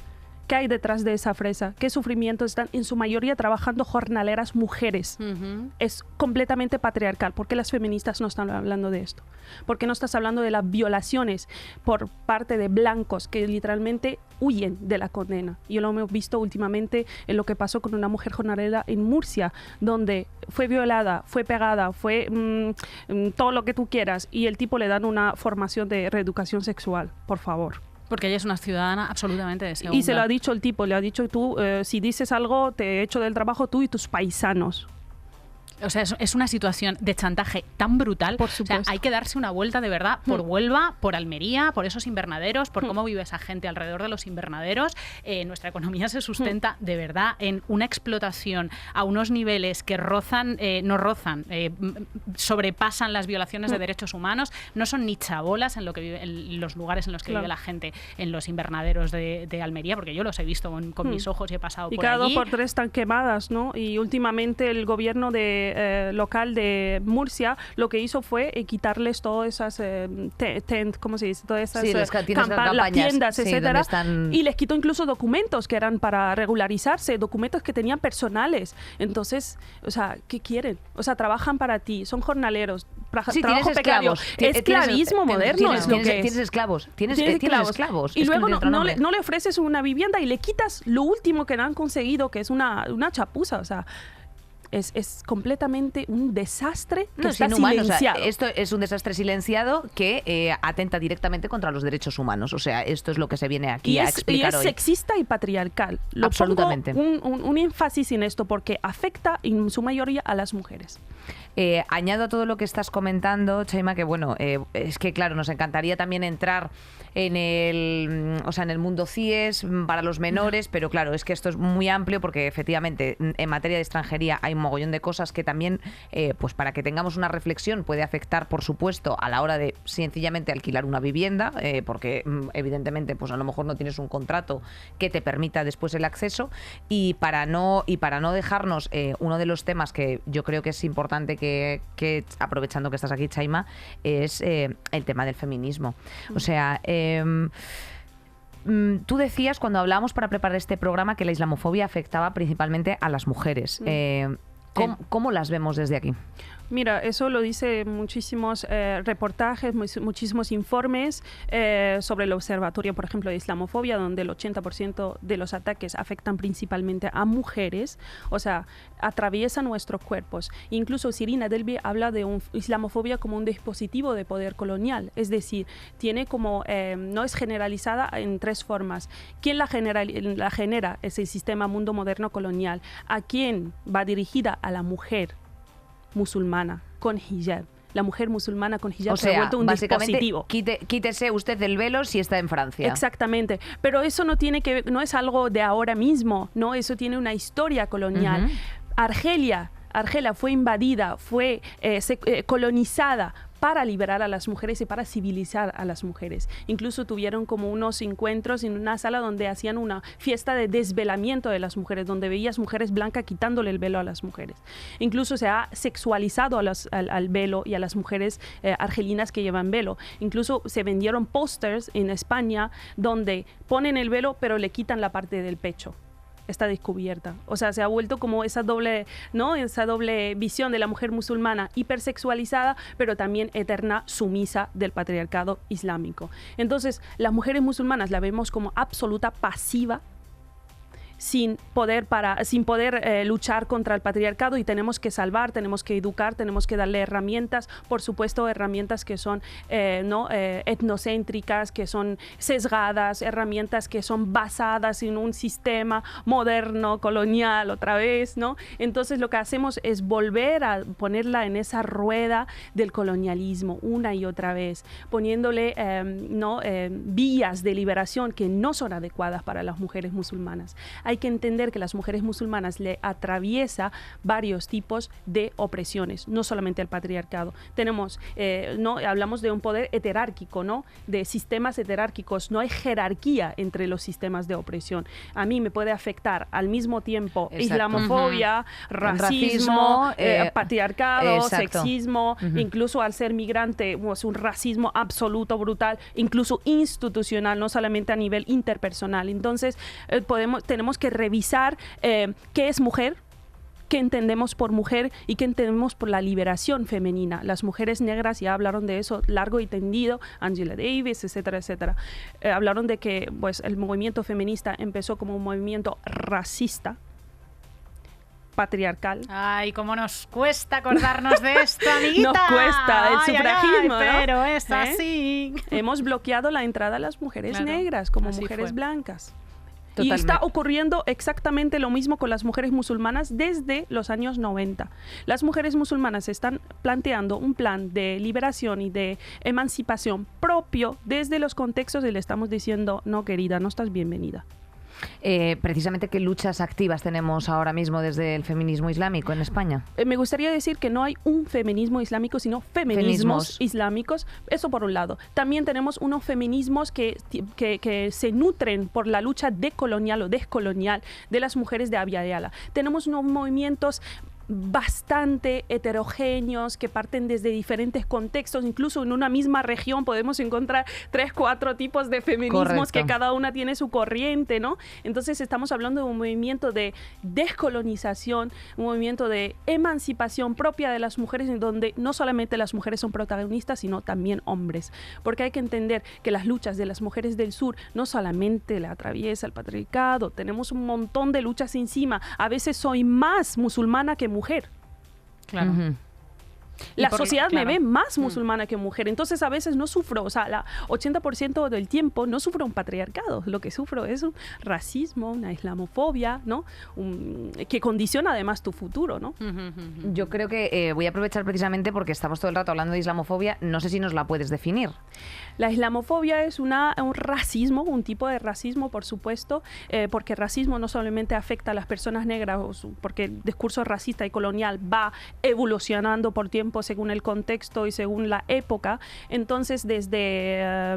¿Qué hay detrás de esa fresa? ¿Qué sufrimientos están en su mayoría trabajando jornaleras mujeres? Es completamente patriarcal. ¿Por qué las feministas no están hablando de esto? ¿Por qué no estás hablando de las violaciones por parte de blancos que literalmente huyen de la condena? Yo lo hemos visto últimamente en lo que pasó con una mujer jornalera en Murcia, donde fue violada, fue pegada, fue todo lo que tú quieras, y el tipo le dan una formación de reeducación sexual. Por favor. Porque ella es una ciudadana absolutamente de segunda. Y se lo ha dicho el tipo, le ha dicho tú, si dices algo, te echo del trabajo tú y tus paisanos. O sea, es una situación de chantaje tan brutal. Por supuesto. O sea, hay que darse una vuelta de verdad por Huelva, por Almería, por esos invernaderos, por cómo vive esa gente alrededor de los invernaderos. Nuestra economía se sustenta de verdad en una explotación a unos niveles que sobrepasan las violaciones de derechos humanos. No son ni chabolas en los lugares en los que vive la gente en los invernaderos de Almería, porque yo los he visto con mis ojos y he pasado por allí. Y cada 2 por 3 están quemadas, ¿no? Y últimamente el gobierno local de Murcia lo que hizo fue quitarles todas esas ¿cómo se dice? Todas esas las tiendas, etcétera, y les quitó incluso documentos que eran para regularizarse, documentos que tenían personales. Entonces, o sea, ¿qué quieren? O sea, trabajan para ti, son jornaleros, tienes esclavos. Esclavismo moderno es lo que es. Tienes esclavos. Tienes esclavos. Y luego no le ofreces una vivienda y le quitas lo último que han conseguido, que es una chapuza, o sea. Es completamente un desastre que está silenciado. O sea, esto es un desastre silenciado que atenta directamente contra los derechos humanos. O sea, esto es lo que se viene aquí a explicar hoy. Y es sexista y patriarcal. Absolutamente. Pongo un énfasis en esto porque afecta en su mayoría a las mujeres. Añado a todo lo que estás comentando, Chaima, que bueno, es que claro, nos encantaría también entrar en el mundo CIES para los menores, pero claro, es que esto es muy amplio porque efectivamente en materia de extranjería hay un mogollón de cosas que también, pues para que tengamos una reflexión, puede afectar, por supuesto, a la hora de sencillamente alquilar una vivienda, porque evidentemente pues a lo mejor no tienes un contrato que te permita después el acceso, y para no dejarnos uno de los temas que yo creo que es importante que aprovechando que estás aquí, Chaima, es el tema del feminismo. O sea, tú decías cuando hablábamos para preparar este programa que la islamofobia afectaba principalmente a las mujeres. ¿Cómo las vemos desde aquí? Mira, eso lo dice muchísimos reportajes, muchísimos informes sobre el observatorio, por ejemplo, de islamofobia, donde el 80% de los ataques afectan principalmente a mujeres, o sea, atraviesan nuestros cuerpos. Incluso Sirina Delby habla de islamofobia como un dispositivo de poder colonial, es decir, tiene como, no es generalizada en tres formas. ¿Quién la genera? Es el sistema mundo moderno colonial. ¿A quién va dirigida? A la mujer musulmana con hijab. La mujer musulmana con hijab se ha vuelto un dispositivo. Quítese usted el velo si está en Francia. Exactamente. Pero eso no es algo de ahora mismo, ¿no? Eso tiene una historia colonial. Argelia fue invadida, fue colonizada para liberar a las mujeres y para civilizar a las mujeres. Incluso tuvieron como unos encuentros en una sala donde hacían una fiesta de desvelamiento de las mujeres, donde veías mujeres blancas quitándole el velo a las mujeres. Incluso se ha sexualizado al velo y a las mujeres argelinas que llevan velo. Incluso se vendieron pósters en España donde ponen el velo pero le quitan la parte del pecho. Está descubierta. O sea, se ha vuelto como esa doble, ¿no? Esa doble visión de la mujer musulmana hipersexualizada, pero también eterna sumisa del patriarcado islámico. Entonces, las mujeres musulmanas la vemos como absoluta pasiva, sin poder luchar contra el patriarcado, y tenemos que salvar, tenemos que educar, tenemos que darle herramientas, por supuesto herramientas que son etnocéntricas, que son sesgadas, herramientas que son basadas en un sistema moderno, colonial, otra vez, ¿no? Entonces lo que hacemos es volver a ponerla en esa rueda del colonialismo una y otra vez, poniéndole vías de liberación que no son adecuadas para las mujeres musulmanas. Hay que entender que las mujeres musulmanas le atraviesa varios tipos de opresiones, no solamente el patriarcado. Tenemos, hablamos de un poder heterárquico, ¿no? De sistemas heterárquicos. No hay jerarquía entre los sistemas de opresión. A mí me puede afectar al mismo tiempo islamofobia, racismo, patriarcado, sexismo, incluso al ser migrante, pues un racismo absoluto, brutal, incluso institucional, no solamente a nivel interpersonal. Entonces, tenemos que revisar qué es mujer, qué entendemos por mujer y qué entendemos por la liberación femenina. Las mujeres negras ya hablaron de eso largo y tendido, Angela Davis, etcétera, etcétera. Hablaron de que pues, el movimiento feminista empezó como un movimiento racista, patriarcal. Ay, cómo nos cuesta acordarnos de esto, amiguita. Nos cuesta el sufragismo, ¿no? Pero es así. Hemos bloqueado la entrada a las mujeres negras como mujeres blancas. Totalmente. Y está ocurriendo exactamente lo mismo con las mujeres musulmanas desde los años 90. Las mujeres musulmanas están planteando un plan de liberación y de emancipación propio desde los contextos y le estamos diciendo, no, querida, no estás bienvenida. Precisamente, ¿qué luchas activas tenemos ahora mismo desde el feminismo islámico en España? Me gustaría decir que no hay un feminismo islámico, sino feminismos islámicos. Eso por un lado. También tenemos unos feminismos que se nutren por la lucha decolonial o descolonial de las mujeres de Abya Yala. Tenemos unos movimientos bastante heterogéneos que parten desde diferentes contextos. Incluso en una misma región podemos encontrar 3, 4 tipos de feminismos. Correcto. Que cada una tiene su corriente, ¿no? Entonces estamos hablando de un movimiento de descolonización, un movimiento de emancipación propia de las mujeres, en donde no solamente las mujeres son protagonistas, sino también hombres, porque hay que entender que las luchas de las mujeres del sur no solamente la atraviesa el patriarcado, tenemos un montón de luchas encima. A veces soy más musulmana que mujer. Claro. La porque, sociedad claro, me ve más musulmana que mujer, entonces a veces no sufro, o sea, 80% del tiempo no sufro un patriarcado, lo que sufro es un racismo, una islamofobia, ¿no? Que condiciona además tu futuro, ¿no? Yo creo que voy a aprovechar precisamente porque estamos todo el rato hablando de islamofobia, no sé si nos la puedes definir. La islamofobia es un racismo, un tipo de racismo, por supuesto, porque el racismo no solamente afecta a las personas negras, porque el discurso racista y colonial va evolucionando por tiempo según el contexto y según la época. Entonces, desde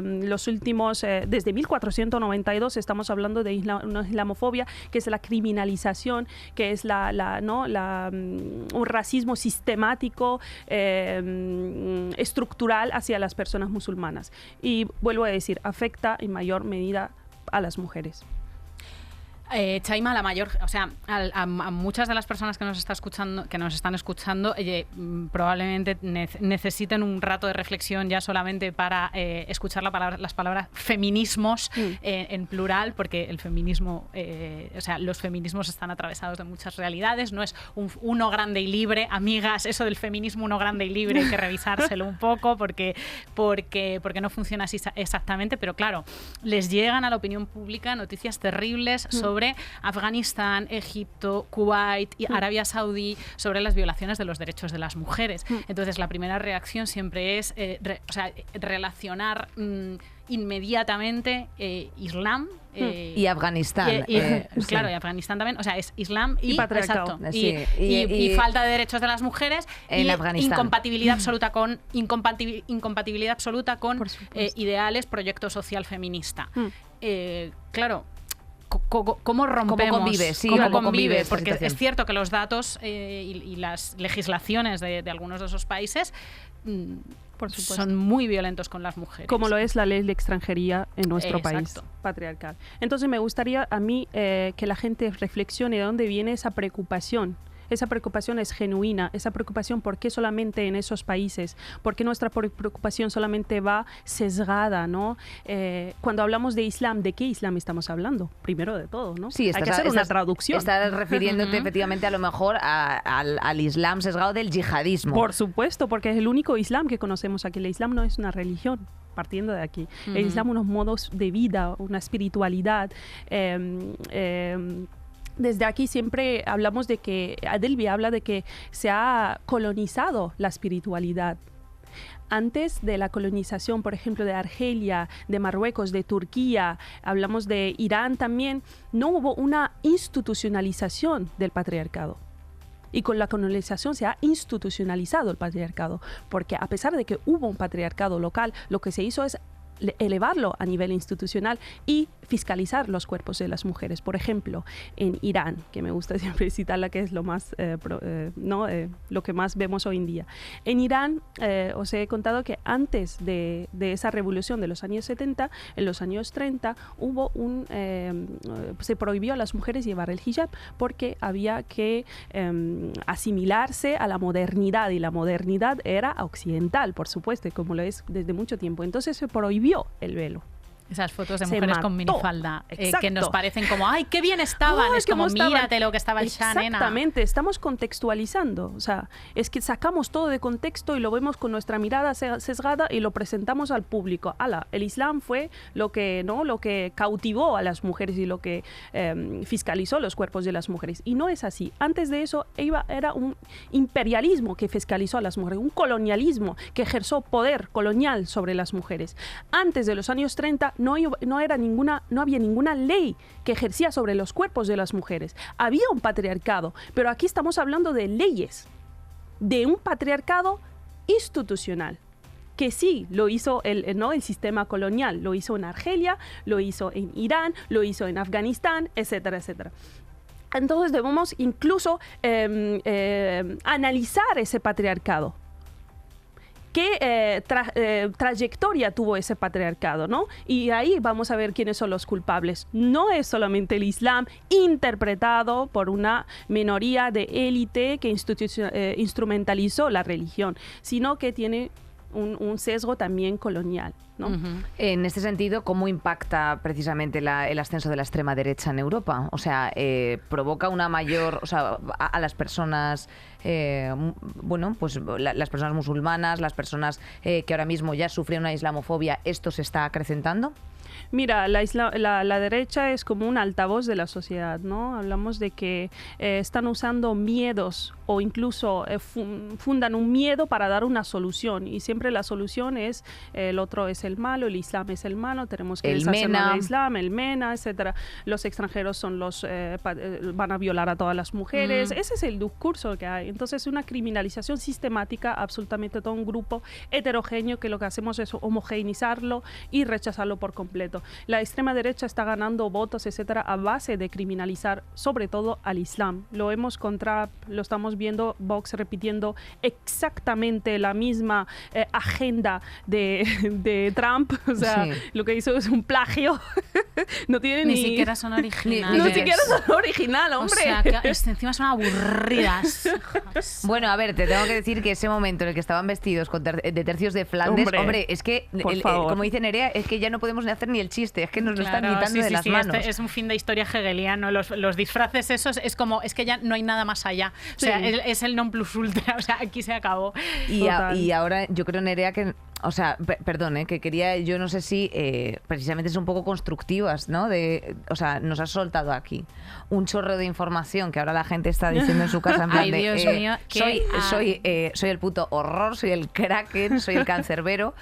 desde 1492 estamos hablando de una islamofobia, que es la criminalización, que es un racismo sistemático, estructural hacia las personas musulmanas. Y vuelvo a decir, afecta en mayor medida a las mujeres. Chaima, a muchas de las personas que nos están escuchando, probablemente necesiten un rato de reflexión ya solamente para escuchar las palabras feminismos en plural, porque el feminismo, los feminismos están atravesados de muchas realidades. No es uno grande y libre, amigas, eso del feminismo uno grande y libre hay que revisárselo un poco porque no funciona así exactamente, pero claro, les llegan a la opinión pública noticias terribles sobre Afganistán, Egipto, Kuwait y Arabia Saudí, sobre las violaciones de los derechos de las mujeres. Entonces, la primera reacción siempre es relacionar inmediatamente Islam y Afganistán. Claro, y Afganistán también. O sea, es Islam y patriarcado. Exacto, Sí, y falta de derechos de las mujeres en Afganistán. Incompatibilidad absoluta con ideales, proyecto social feminista. Claro, ¿cómo rompemos? ¿Cómo convive esta porque situación? es cierto que los datos y las legislaciones de algunos de esos países Por supuesto. son muy violentos con las mujeres. Como lo es la ley de extranjería en nuestro país Exacto. patriarcal. Entonces me gustaría a mí que la gente reflexione de dónde viene esa preocupación. Esa preocupación es genuina, esa preocupación, ¿por qué solamente en esos países? ¿Por qué nuestra preocupación solamente va sesgada, ¿no? Cuando hablamos de Islam, ¿de qué Islam estamos hablando? Primero de todo, ¿no? Sí, hay que hacer una traducción. Estás refiriéndote efectivamente a lo mejor al Islam sesgado del yihadismo. Por supuesto, porque es el único Islam que conocemos aquí. El Islam no es una religión. Partiendo de aquí. El Islam, unos modos de vida, una espiritualidad. Desde aquí siempre hablamos de que, Adelbi habla de que se ha colonizado la espiritualidad. Antes de la colonización, por ejemplo, de Argelia, de Marruecos, de Turquía, hablamos de Irán también, no hubo una institucionalización del patriarcado. Y con la colonización se ha institucionalizado el patriarcado, porque a pesar de que hubo un patriarcado local, lo que se hizo es elevarlo a nivel institucional y fiscalizar los cuerpos de las mujeres. Por ejemplo, en Irán, que me gusta siempre citarla, que es lo más, lo que más vemos hoy en día. En Irán, os he contado que antes de esa revolución de los años 70, en los años 30, hubo se prohibió a las mujeres llevar el hijab porque había que asimilarse a la modernidad, y la modernidad era occidental, por supuesto, como lo es desde mucho tiempo. Entonces se prohibió el velo. Esas fotos de Se mujeres mató. con minifalda que nos Exacto. parecen como ¡ay, qué bien estaban! ¡Ay, Es como, cómo estaban! mírate lo que estaba hecha, nena. Exactamente, estamos contextualizando. O sea, es que sacamos todo de contexto y lo vemos con nuestra mirada sesgada y lo presentamos al público. El Islam fue lo que cautivó a las mujeres y lo que fiscalizó los cuerpos de las mujeres. Y no es así. Antes de eso era un imperialismo que fiscalizó a las mujeres, un colonialismo que ejerció poder colonial sobre las mujeres. Antes de los años 30 no había ninguna ley que ejercía sobre los cuerpos de las mujeres. Había un patriarcado, pero aquí estamos hablando de leyes, de un patriarcado institucional, que sí lo hizo el sistema colonial, lo hizo en Argelia, lo hizo en Irán, lo hizo en Afganistán, etcétera, etcétera. Entonces debemos incluso analizar ese patriarcado. ¿Qué trayectoria tuvo ese patriarcado, ¿no? Y ahí vamos a ver quiénes son los culpables. No es solamente el Islam interpretado por una minoría de élite que instrumentalizó la religión, sino que tiene un sesgo también colonial, ¿no? En este sentido, ¿cómo impacta precisamente el ascenso de la extrema derecha en Europa? O sea, provoca una mayor, o sea, a las personas, bueno, pues las personas musulmanas, las personas que ahora mismo ya sufren una islamofobia, ¿esto se está acrecentando? Mira, la derecha es como un altavoz de la sociedad, ¿no? Hablamos de que están usando miedos o incluso fundan un miedo para dar una solución, y siempre la solución es el otro es el malo, el Islam es el malo, tenemos que deshacernos del Islam, el MENA, etcétera. Los extranjeros son van a violar a todas las mujeres. Ese es el discurso que hay. Entonces, una criminalización sistemática, absolutamente todo un grupo heterogéneo que lo que hacemos es homogeneizarlo y rechazarlo por completo. La extrema derecha está ganando votos, etcétera, a base de criminalizar sobre todo al Islam. Lo vemos con Trump, lo estamos viendo, Vox repitiendo exactamente la misma agenda de Trump. O sea, sí, lo que hizo es un plagio. No tiene ni siquiera son originales. No siquiera son original, hombre. O sea, que encima son aburridas. Bueno, a ver, te tengo que decir que ese momento en el que estaban vestidos de tercios de Flandes, hombre, es que, como dice Nerea, es que ya no podemos ni hacer ni el chiste, es que nos lo están quitando de las manos. Es un fin de historia hegeliano. Los disfraces esos es como, es que ya no hay nada más allá. O sea, es el non plus ultra. O sea, aquí se acabó. Y ahora yo creo, Nerea, que... O sea, perdón, que quería, yo no sé si precisamente son un poco constructivas, ¿no? O sea, nos has soltado aquí un chorro de información que ahora la gente está diciendo en su casa en plan Ay, Dios mío, soy el puto horror, soy el kraken, soy el cancerbero.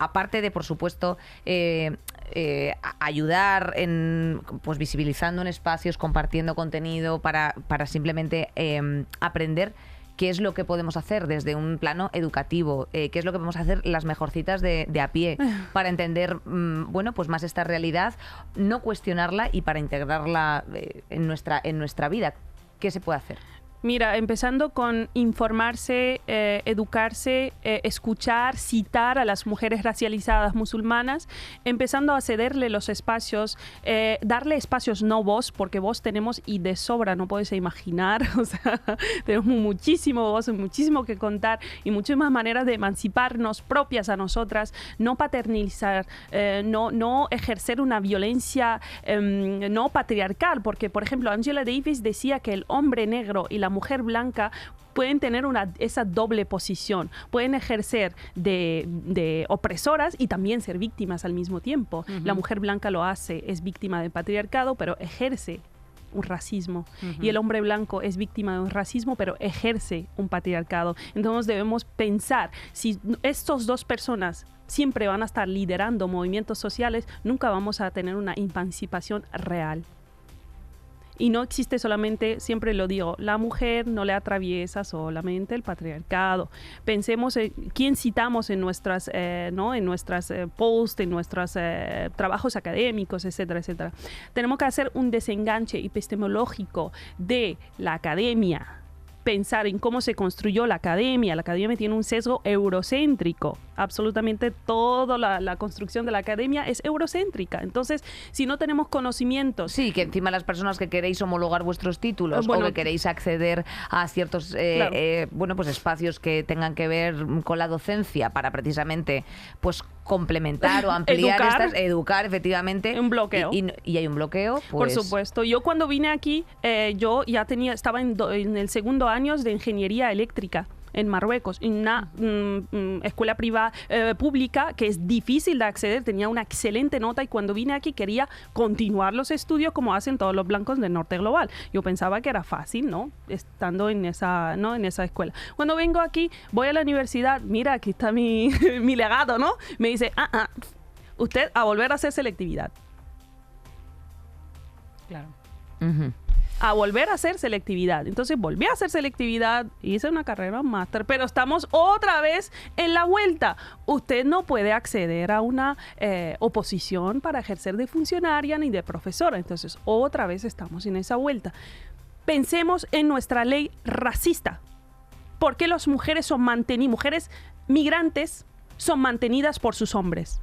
Aparte de, por supuesto, ayudar en, pues, visibilizando en espacios, compartiendo contenido para simplemente aprender qué es lo que podemos hacer desde un plano educativo, qué es lo que podemos hacer las mejorcitas de a pie para entender, bueno, pues más esta realidad, no cuestionarla y para integrarla en nuestra vida. ¿Qué se puede hacer? Mira, empezando con informarse, educarse, escuchar, citar a las mujeres racializadas musulmanas, empezando a cederle los espacios, darle espacios, no voz, porque voz tenemos y de sobra, no puedes imaginar, o sea, tenemos muchísimo voz, muchísimo que contar y muchísimas maneras de emanciparnos propias a nosotras, no paternizar, no ejercer una violencia no patriarcal, porque, por ejemplo, Angela Davis decía que el hombre negro y la mujer blanca pueden tener esa doble posición, pueden ejercer de opresoras y también ser víctimas al mismo tiempo. La mujer blanca lo hace, es víctima del patriarcado, pero ejerce un racismo. Y el hombre blanco es víctima de un racismo, pero ejerce un patriarcado. Entonces debemos pensar, si estas dos personas siempre van a estar liderando movimientos sociales, nunca vamos a tener una emancipación real. Y no existe solamente, siempre lo digo, la mujer no le atraviesa solamente el patriarcado. Pensemos en quién citamos en nuestras, posts, en nuestros trabajos académicos, etcétera, etcétera. Tenemos que hacer un desenganche epistemológico de la academia, pensar en cómo se construyó la academia. La academia tiene un sesgo eurocéntrico. Absolutamente toda la construcción de la academia es eurocéntrica. Entonces, si no tenemos conocimientos... Sí, que encima las personas que queréis homologar vuestros títulos o que queréis acceder a ciertos claro, pues espacios que tengan que ver con la docencia para precisamente pues complementar o ampliar educar efectivamente. Un bloqueo. Y hay un bloqueo. Pues... Por supuesto. Yo cuando vine aquí, yo ya estaba en el segundo año de ingeniería eléctrica en Marruecos, en una escuela privada pública que es difícil de acceder, tenía una excelente nota y cuando vine aquí quería continuar los estudios como hacen todos los blancos del norte global. Yo pensaba que era fácil, ¿no? Estando en esa escuela. Cuando vengo aquí, voy a la universidad, mira, aquí está mi legado, ¿no? Me dice, usted a volver a hacer selectividad. Claro. A volver a hacer selectividad. Entonces volví a hacer selectividad, hice una carrera máster, pero estamos otra vez en la vuelta. Usted no puede acceder a una oposición para ejercer de funcionaria ni de profesora. Entonces otra vez estamos en esa vuelta. Pensemos en nuestra ley racista. ¿Por qué las mujeres mujeres migrantes son mantenidas por sus hombres?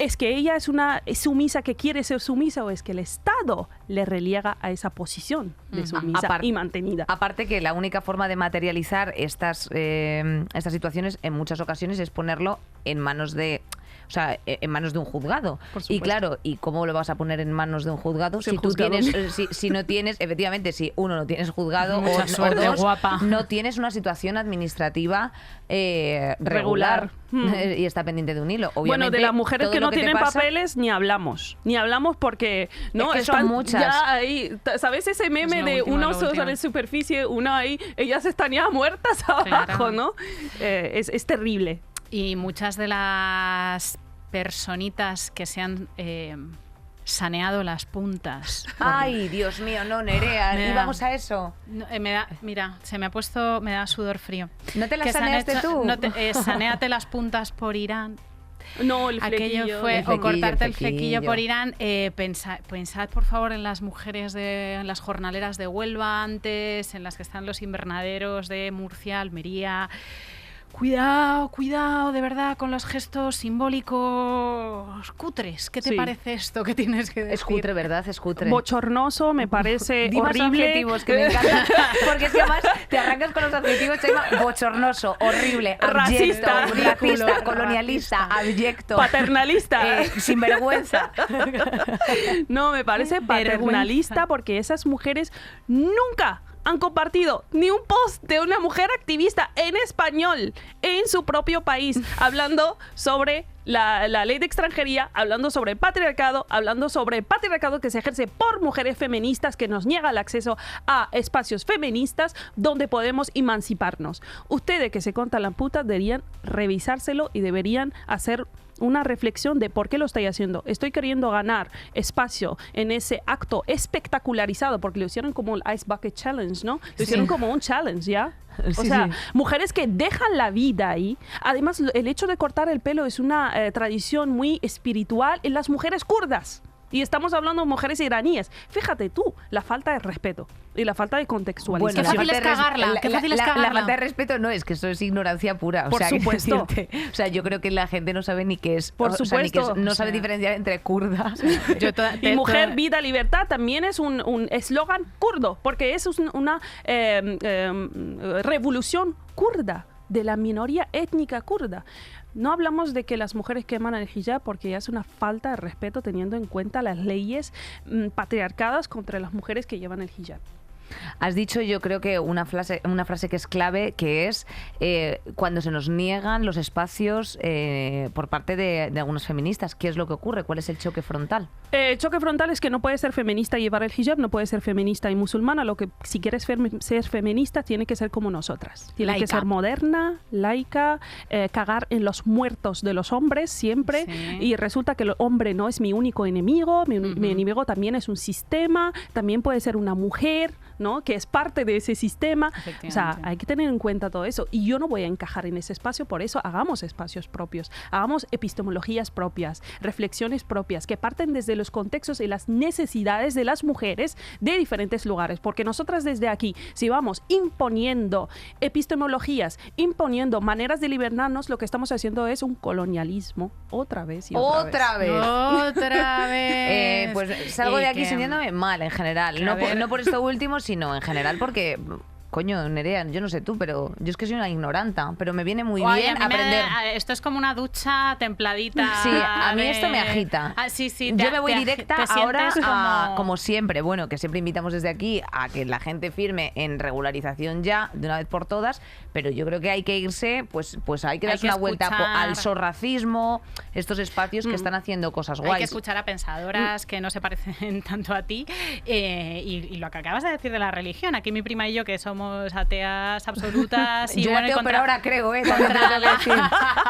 ¿Es que ella es sumisa que quiere ser sumisa o es que el Estado le relega a esa posición de sumisa y mantenida? Aparte que la única forma de materializar estas situaciones en muchas ocasiones es ponerlo en manos de... O sea, en manos de un juzgado. Y claro, ¿y cómo lo vas a poner en manos de un juzgado si tú tienes, si no tienes, efectivamente, si uno no tienes juzgado Mucha suerte, o dos, guapa. no tienes una situación administrativa regular y está pendiente de un hilo. Obviamente, bueno, de las mujeres que no tienen pasa, papeles ni hablamos porque no es que son muchas. Ya ahí, ¿sabes ese meme Es de última, unos en superficie, uno ahí, ellas están ya muertas abajo, ¿no? Es terrible. Y muchas de las personitas que se han saneado las puntas. Ay, Dios mío, no, Nerea, íbamos a eso. No, mira, me da sudor frío. ¿No te las Que se han saneaste hecho- tú? no te- sanéate las puntas por Irán. No, el flequillo. Aquello fue, El flequillo, o cortarte el el flequillo. flequillo por Irán. Pensad, por favor, en las mujeres en las jornaleras de Huelva antes, en las que están los invernaderos de Murcia, Almería. Cuidado, de verdad, con los gestos simbólicos cutres. ¿Qué te Sí. parece esto que tienes que decir? Es cutre, ¿verdad? Es cutre. Bochornoso, me parece Di más horrible. adjetivos que me encantan, porque es que además te arrancas con los adjetivos, Chema. Bochornoso, horrible, abyecto, Racista. racista, colonialista, abyecto, Paternalista. sinvergüenza. No, me parece Vergüenza. paternalista porque esas mujeres nunca han compartido ni un post de una mujer activista en español en su propio país, hablando sobre la ley de extranjería, hablando sobre patriarcado, hablando sobre el patriarcado que se ejerce por mujeres feministas, que nos niega el acceso a espacios feministas donde podemos emanciparnos. Ustedes que se contan la puta deberían revisárselo y deberían hacer una reflexión de por qué lo estoy haciendo. Estoy queriendo ganar espacio en ese acto espectacularizado, porque lo hicieron como el Ice Bucket Challenge, ¿no? Lo hicieron como un challenge, ¿ya? O Sí, sea, sí. mujeres que dejan la vida ahí. Además, el hecho de cortar el pelo es una tradición muy espiritual en las mujeres kurdas. Y estamos hablando de mujeres iraníes. Fíjate tú, la falta de respeto y la falta de contextualización. Qué fácil es cagarla, qué fácil es La cagarla. falta de respeto no, es que eso es ignorancia pura. Por quiero supuesto. decirte, o sea, yo creo que la gente no sabe ni qué es. Por o sea, ni qué es- supuesto. no O sabe sea, diferenciar entre kurdas. Y mujer, vida, libertad también es un eslogan kurdo, porque eso es una revolución kurda de la minoría étnica kurda. No hablamos de que las mujeres queman el hijab porque ya es una falta de respeto teniendo en cuenta las leyes patriarcadas contra las mujeres que llevan el hijab. Has dicho, yo creo que una frase que es clave, que es cuando se nos niegan los espacios por parte de algunas feministas. ¿Qué es lo que ocurre? ¿Cuál es el choque frontal? El choque frontal es que no puedes ser feminista y llevar el hijab, no puedes ser feminista y musulmana. Lo que si quieres ser feminista tiene que ser como nosotras. Tiene que Laica. ser moderna, laica, cagar en los muertos de los hombres siempre. Sí. Y resulta que el hombre no es mi único enemigo, mi enemigo también es un sistema, también puede ser una mujer, ¿no? Que es parte de ese sistema. O sea, Efectivamente. hay que tener en cuenta todo eso. Y yo no voy a encajar en ese espacio, por eso hagamos espacios propios, hagamos epistemologías propias, reflexiones propias, que parten desde los contextos y las necesidades de las mujeres de diferentes lugares. Porque nosotras desde aquí, si vamos imponiendo epistemologías, imponiendo maneras de liberarnos, lo que estamos haciendo es un colonialismo otra vez y otra vez. Otra vez. Pues salgo Y de aquí que- sintiéndome mal en general. que a No, ver. no por esto último, sino en general porque... Coño, Nerea, yo no sé tú, pero yo es que soy una ignoranta, pero me viene muy Oye, bien a mí aprender. esto es como una ducha templadita. Sí, a mí esto me agita. Sí. Yo me voy directa te ahora sientes como siempre, bueno, que siempre invitamos desde aquí a que la gente firme en regularización ya, de una vez por todas, pero yo creo que hay que irse, pues hay que Hay darse que una vuelta escuchar. al sorracismo, estos espacios que están haciendo cosas guays. Hay que escuchar a pensadoras que no se parecen tanto a ti y lo que acabas de decir de la religión. Aquí mi prima y yo, que somos ateas absolutas. Y Yo bueno, y ateo, pero ahora creo, también te lo tengo que decir.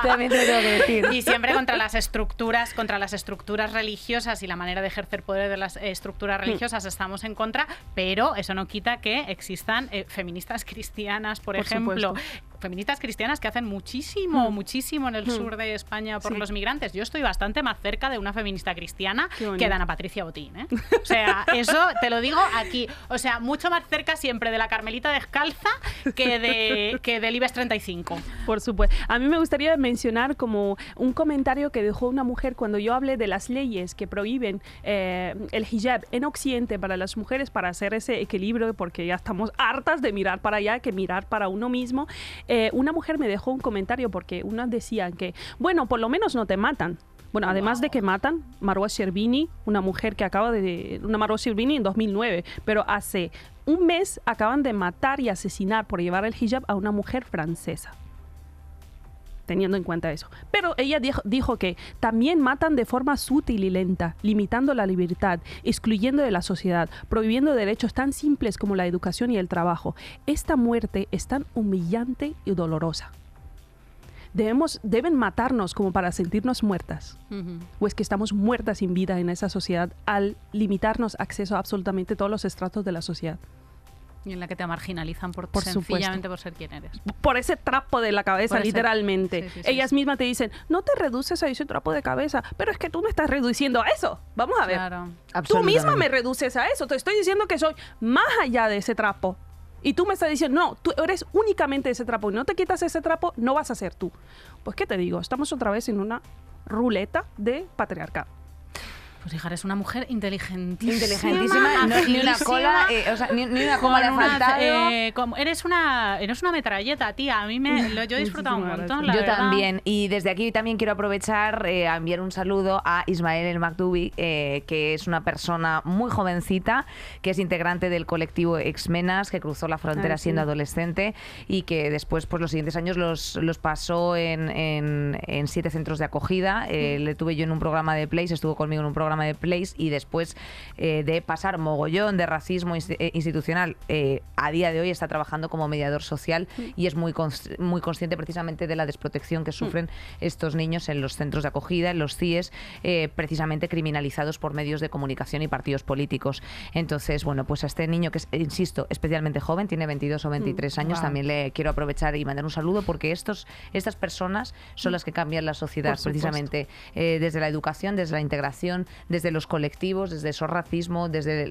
También te lo tengo que decir. Y siempre contra las estructuras religiosas y la manera de ejercer poder de las estructuras religiosas estamos en contra, pero eso no quita que existan feministas cristianas, por ejemplo, supuesto. feministas cristianas que hacen muchísimo en el sur de España por los migrantes. Yo estoy bastante más cerca de una feminista cristiana que de Ana Patricia Botín, ¿eh? O sea, eso te lo digo aquí. O sea, mucho más cerca siempre de la Carmelita descalza que del IBEX 35. Por supuesto. A mí me gustaría mencionar como un comentario que dejó una mujer cuando yo hablé de las leyes que prohíben el hijab en Occidente para las mujeres, para hacer ese equilibrio, porque ya estamos hartas de mirar para allá que mirar para uno mismo. Una mujer me dejó un comentario porque unas decían que, bueno, por lo menos no te matan. Bueno, además de que matan, Marwa Sherbini, una mujer que Marwa Sherbini en 2009, pero hace un mes acaban de matar y asesinar por llevar el hijab a una mujer francesa. Teniendo en cuenta eso. Pero ella dijo que también matan de forma sutil y lenta, limitando la libertad, excluyendo de la sociedad, prohibiendo derechos tan simples como la educación y el trabajo. Esta muerte es tan humillante y dolorosa. Deben matarnos como para sentirnos muertas. O es que estamos muertas sin vida en esa sociedad al limitarnos acceso a absolutamente todos los estratos de la sociedad. Y en la que te marginalizan supuesto. sencillamente por ser quien eres. Por ese trapo de la cabeza, literalmente. Sí, Ellas mismas te dicen, no te reduces a ese trapo de cabeza, pero es que tú me estás reduciendo a eso. Vamos a ver. Claro. Tú misma me reduces a eso. Te estoy diciendo que soy más allá de ese trapo. Y tú me estás diciendo, no, tú eres únicamente ese trapo y no te quitas ese trapo, no vas a ser tú. Pues, ¿qué te digo? Estamos otra vez en una ruleta de patriarcado. Pues hija, eres una mujer inteligentísima. Ni una cola, ni una coma le ha faltado. Eres una metralleta, tía. A mí yo he disfrutado un montón, la Yo verdad. también. Y desde aquí también quiero aprovechar a enviar un saludo a Ismael El Makdoubi, que es una persona muy jovencita, que es integrante del colectivo Exmenas, que cruzó la frontera siendo adolescente y que después, pues los siguientes años los pasó en 7 centros de acogida. Le tuve yo en un programa de Place, estuvo conmigo en un programa de Place, y después de pasar mogollón de racismo institucional, a día de hoy está trabajando como mediador social y es muy consciente precisamente de la desprotección que sufren estos niños en los centros de acogida, en los CIES, precisamente criminalizados por medios de comunicación y partidos políticos. Entonces, bueno, pues a este niño que es, insisto, especialmente joven, tiene 22 o 23 años, también le quiero aprovechar y mandar un saludo, porque estas personas son las que cambian la sociedad, precisamente desde la educación, desde la integración, desde los colectivos, desde esos racismo, desde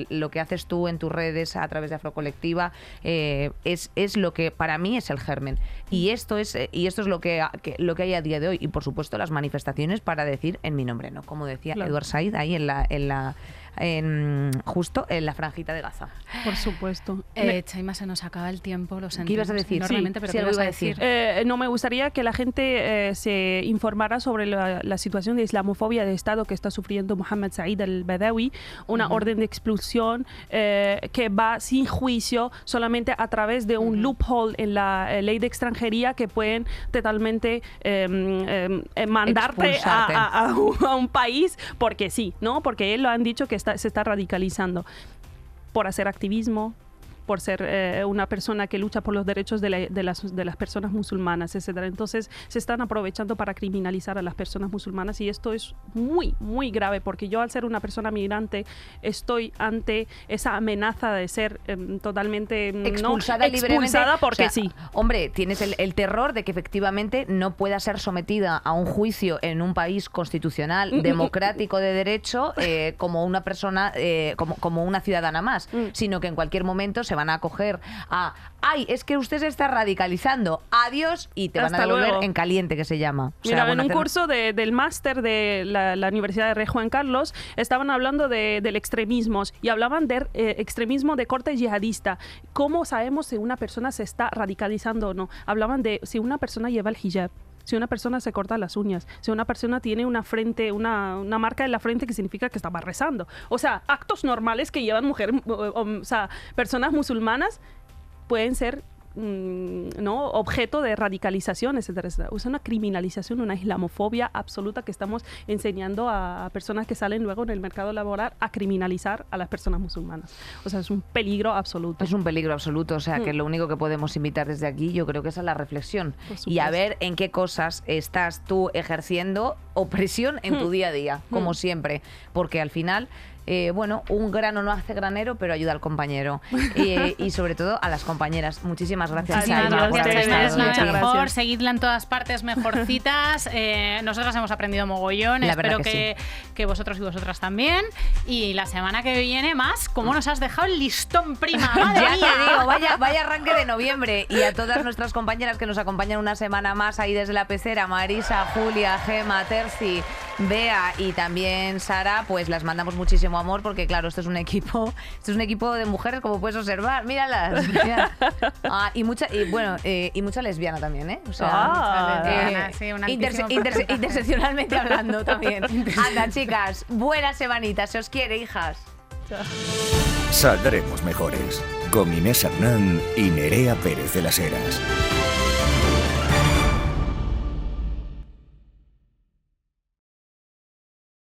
lo que haces tú en tus redes a través de Afrocolectiva, es lo que para mí es el germen. Y esto es lo que hay a día de hoy. Y por supuesto las manifestaciones para decir en mi nombre no, como decía Edward Said ahí justo en la franjita de Gaza. Por supuesto. Chaima, se nos acaba el tiempo, lo sentimos. ¿Qué ibas a decir? Enormemente, pero sí, ¿qué algo ibas iba a decir? No, me gustaría que la gente se informara sobre la situación de islamofobia de Estado que está sufriendo Mohammed Said al-Badawi, una orden de expulsión que va sin juicio, solamente a través de un loophole en la ley de extranjería que pueden totalmente mandarte a un país porque sí, ¿no? Porque él lo han dicho que se está radicalizando por hacer activismo, por ser una persona que lucha por los derechos de las personas musulmanas, etcétera. Entonces se están aprovechando para criminalizar a las personas musulmanas, y esto es muy, muy grave, porque yo, al ser una persona migrante, estoy ante esa amenaza de ser totalmente expulsada porque o sea, sí. Hombre, tienes el terror de que efectivamente no pueda ser sometida a un juicio en un país constitucional, democrático, de derecho, como una persona, como una ciudadana más, sino que en cualquier momento se van a acoger a ¡ay, es que usted se está radicalizando! ¡Adiós! Y te van a devolver en caliente, que se llama. O sea, mira, en un curso del máster de la Universidad de Rey Juan Carlos estaban hablando del extremismo, y hablaban de extremismo de corte yihadista. ¿Cómo sabemos si una persona se está radicalizando o no? Hablaban de si una persona lleva el hijab, si una persona se corta las uñas, si una persona tiene una frente, una marca en la frente que significa que estaba rezando. O sea, actos normales que llevan mujeres, o sea, personas musulmanas pueden ser objeto de radicalización, etcétera, etcétera. Es una criminalización, una islamofobia absoluta que estamos enseñando a personas que salen luego en el mercado laboral a criminalizar a las personas musulmanas. O sea, es un peligro absoluto. Es un peligro absoluto, o sea, que lo único que podemos invitar desde aquí, yo creo que es a la reflexión y a ver en qué cosas estás tú ejerciendo opresión en tu día a día, como siempre, porque al final bueno, un grano no hace granero, pero ayuda al compañero. Y sobre todo a las compañeras. Muchísimas gracias, Muchísimas Chayma, por gracias, haber Chayma, estado es la Muchas mejor, gracias. seguidla en todas partes, mejorcitas. Nosotras hemos aprendido mogollón, La verdad espero que vosotros y vosotras también. Y la semana que viene más, ¿cómo nos has dejado el listón, prima? ¡Madre Ya mía! te digo, vaya arranque de noviembre. Y a todas nuestras compañeras que nos acompañan una semana más ahí desde la pecera, Marisa, Julia, Gema, Terci, Bea y también Sara, pues las mandamos muchísimo amor porque claro, esto es un equipo de mujeres, como puedes observar. Míralas. Mirad. Y mucha lesbiana también, ¿eh? O sea, Sí, un altísimo interseccionalmente hablando también. Anda, chicas, buena semanita, se os quiere, hijas. Saldremos mejores. Con Inés Hernán y Nerea Pérez de las Heras.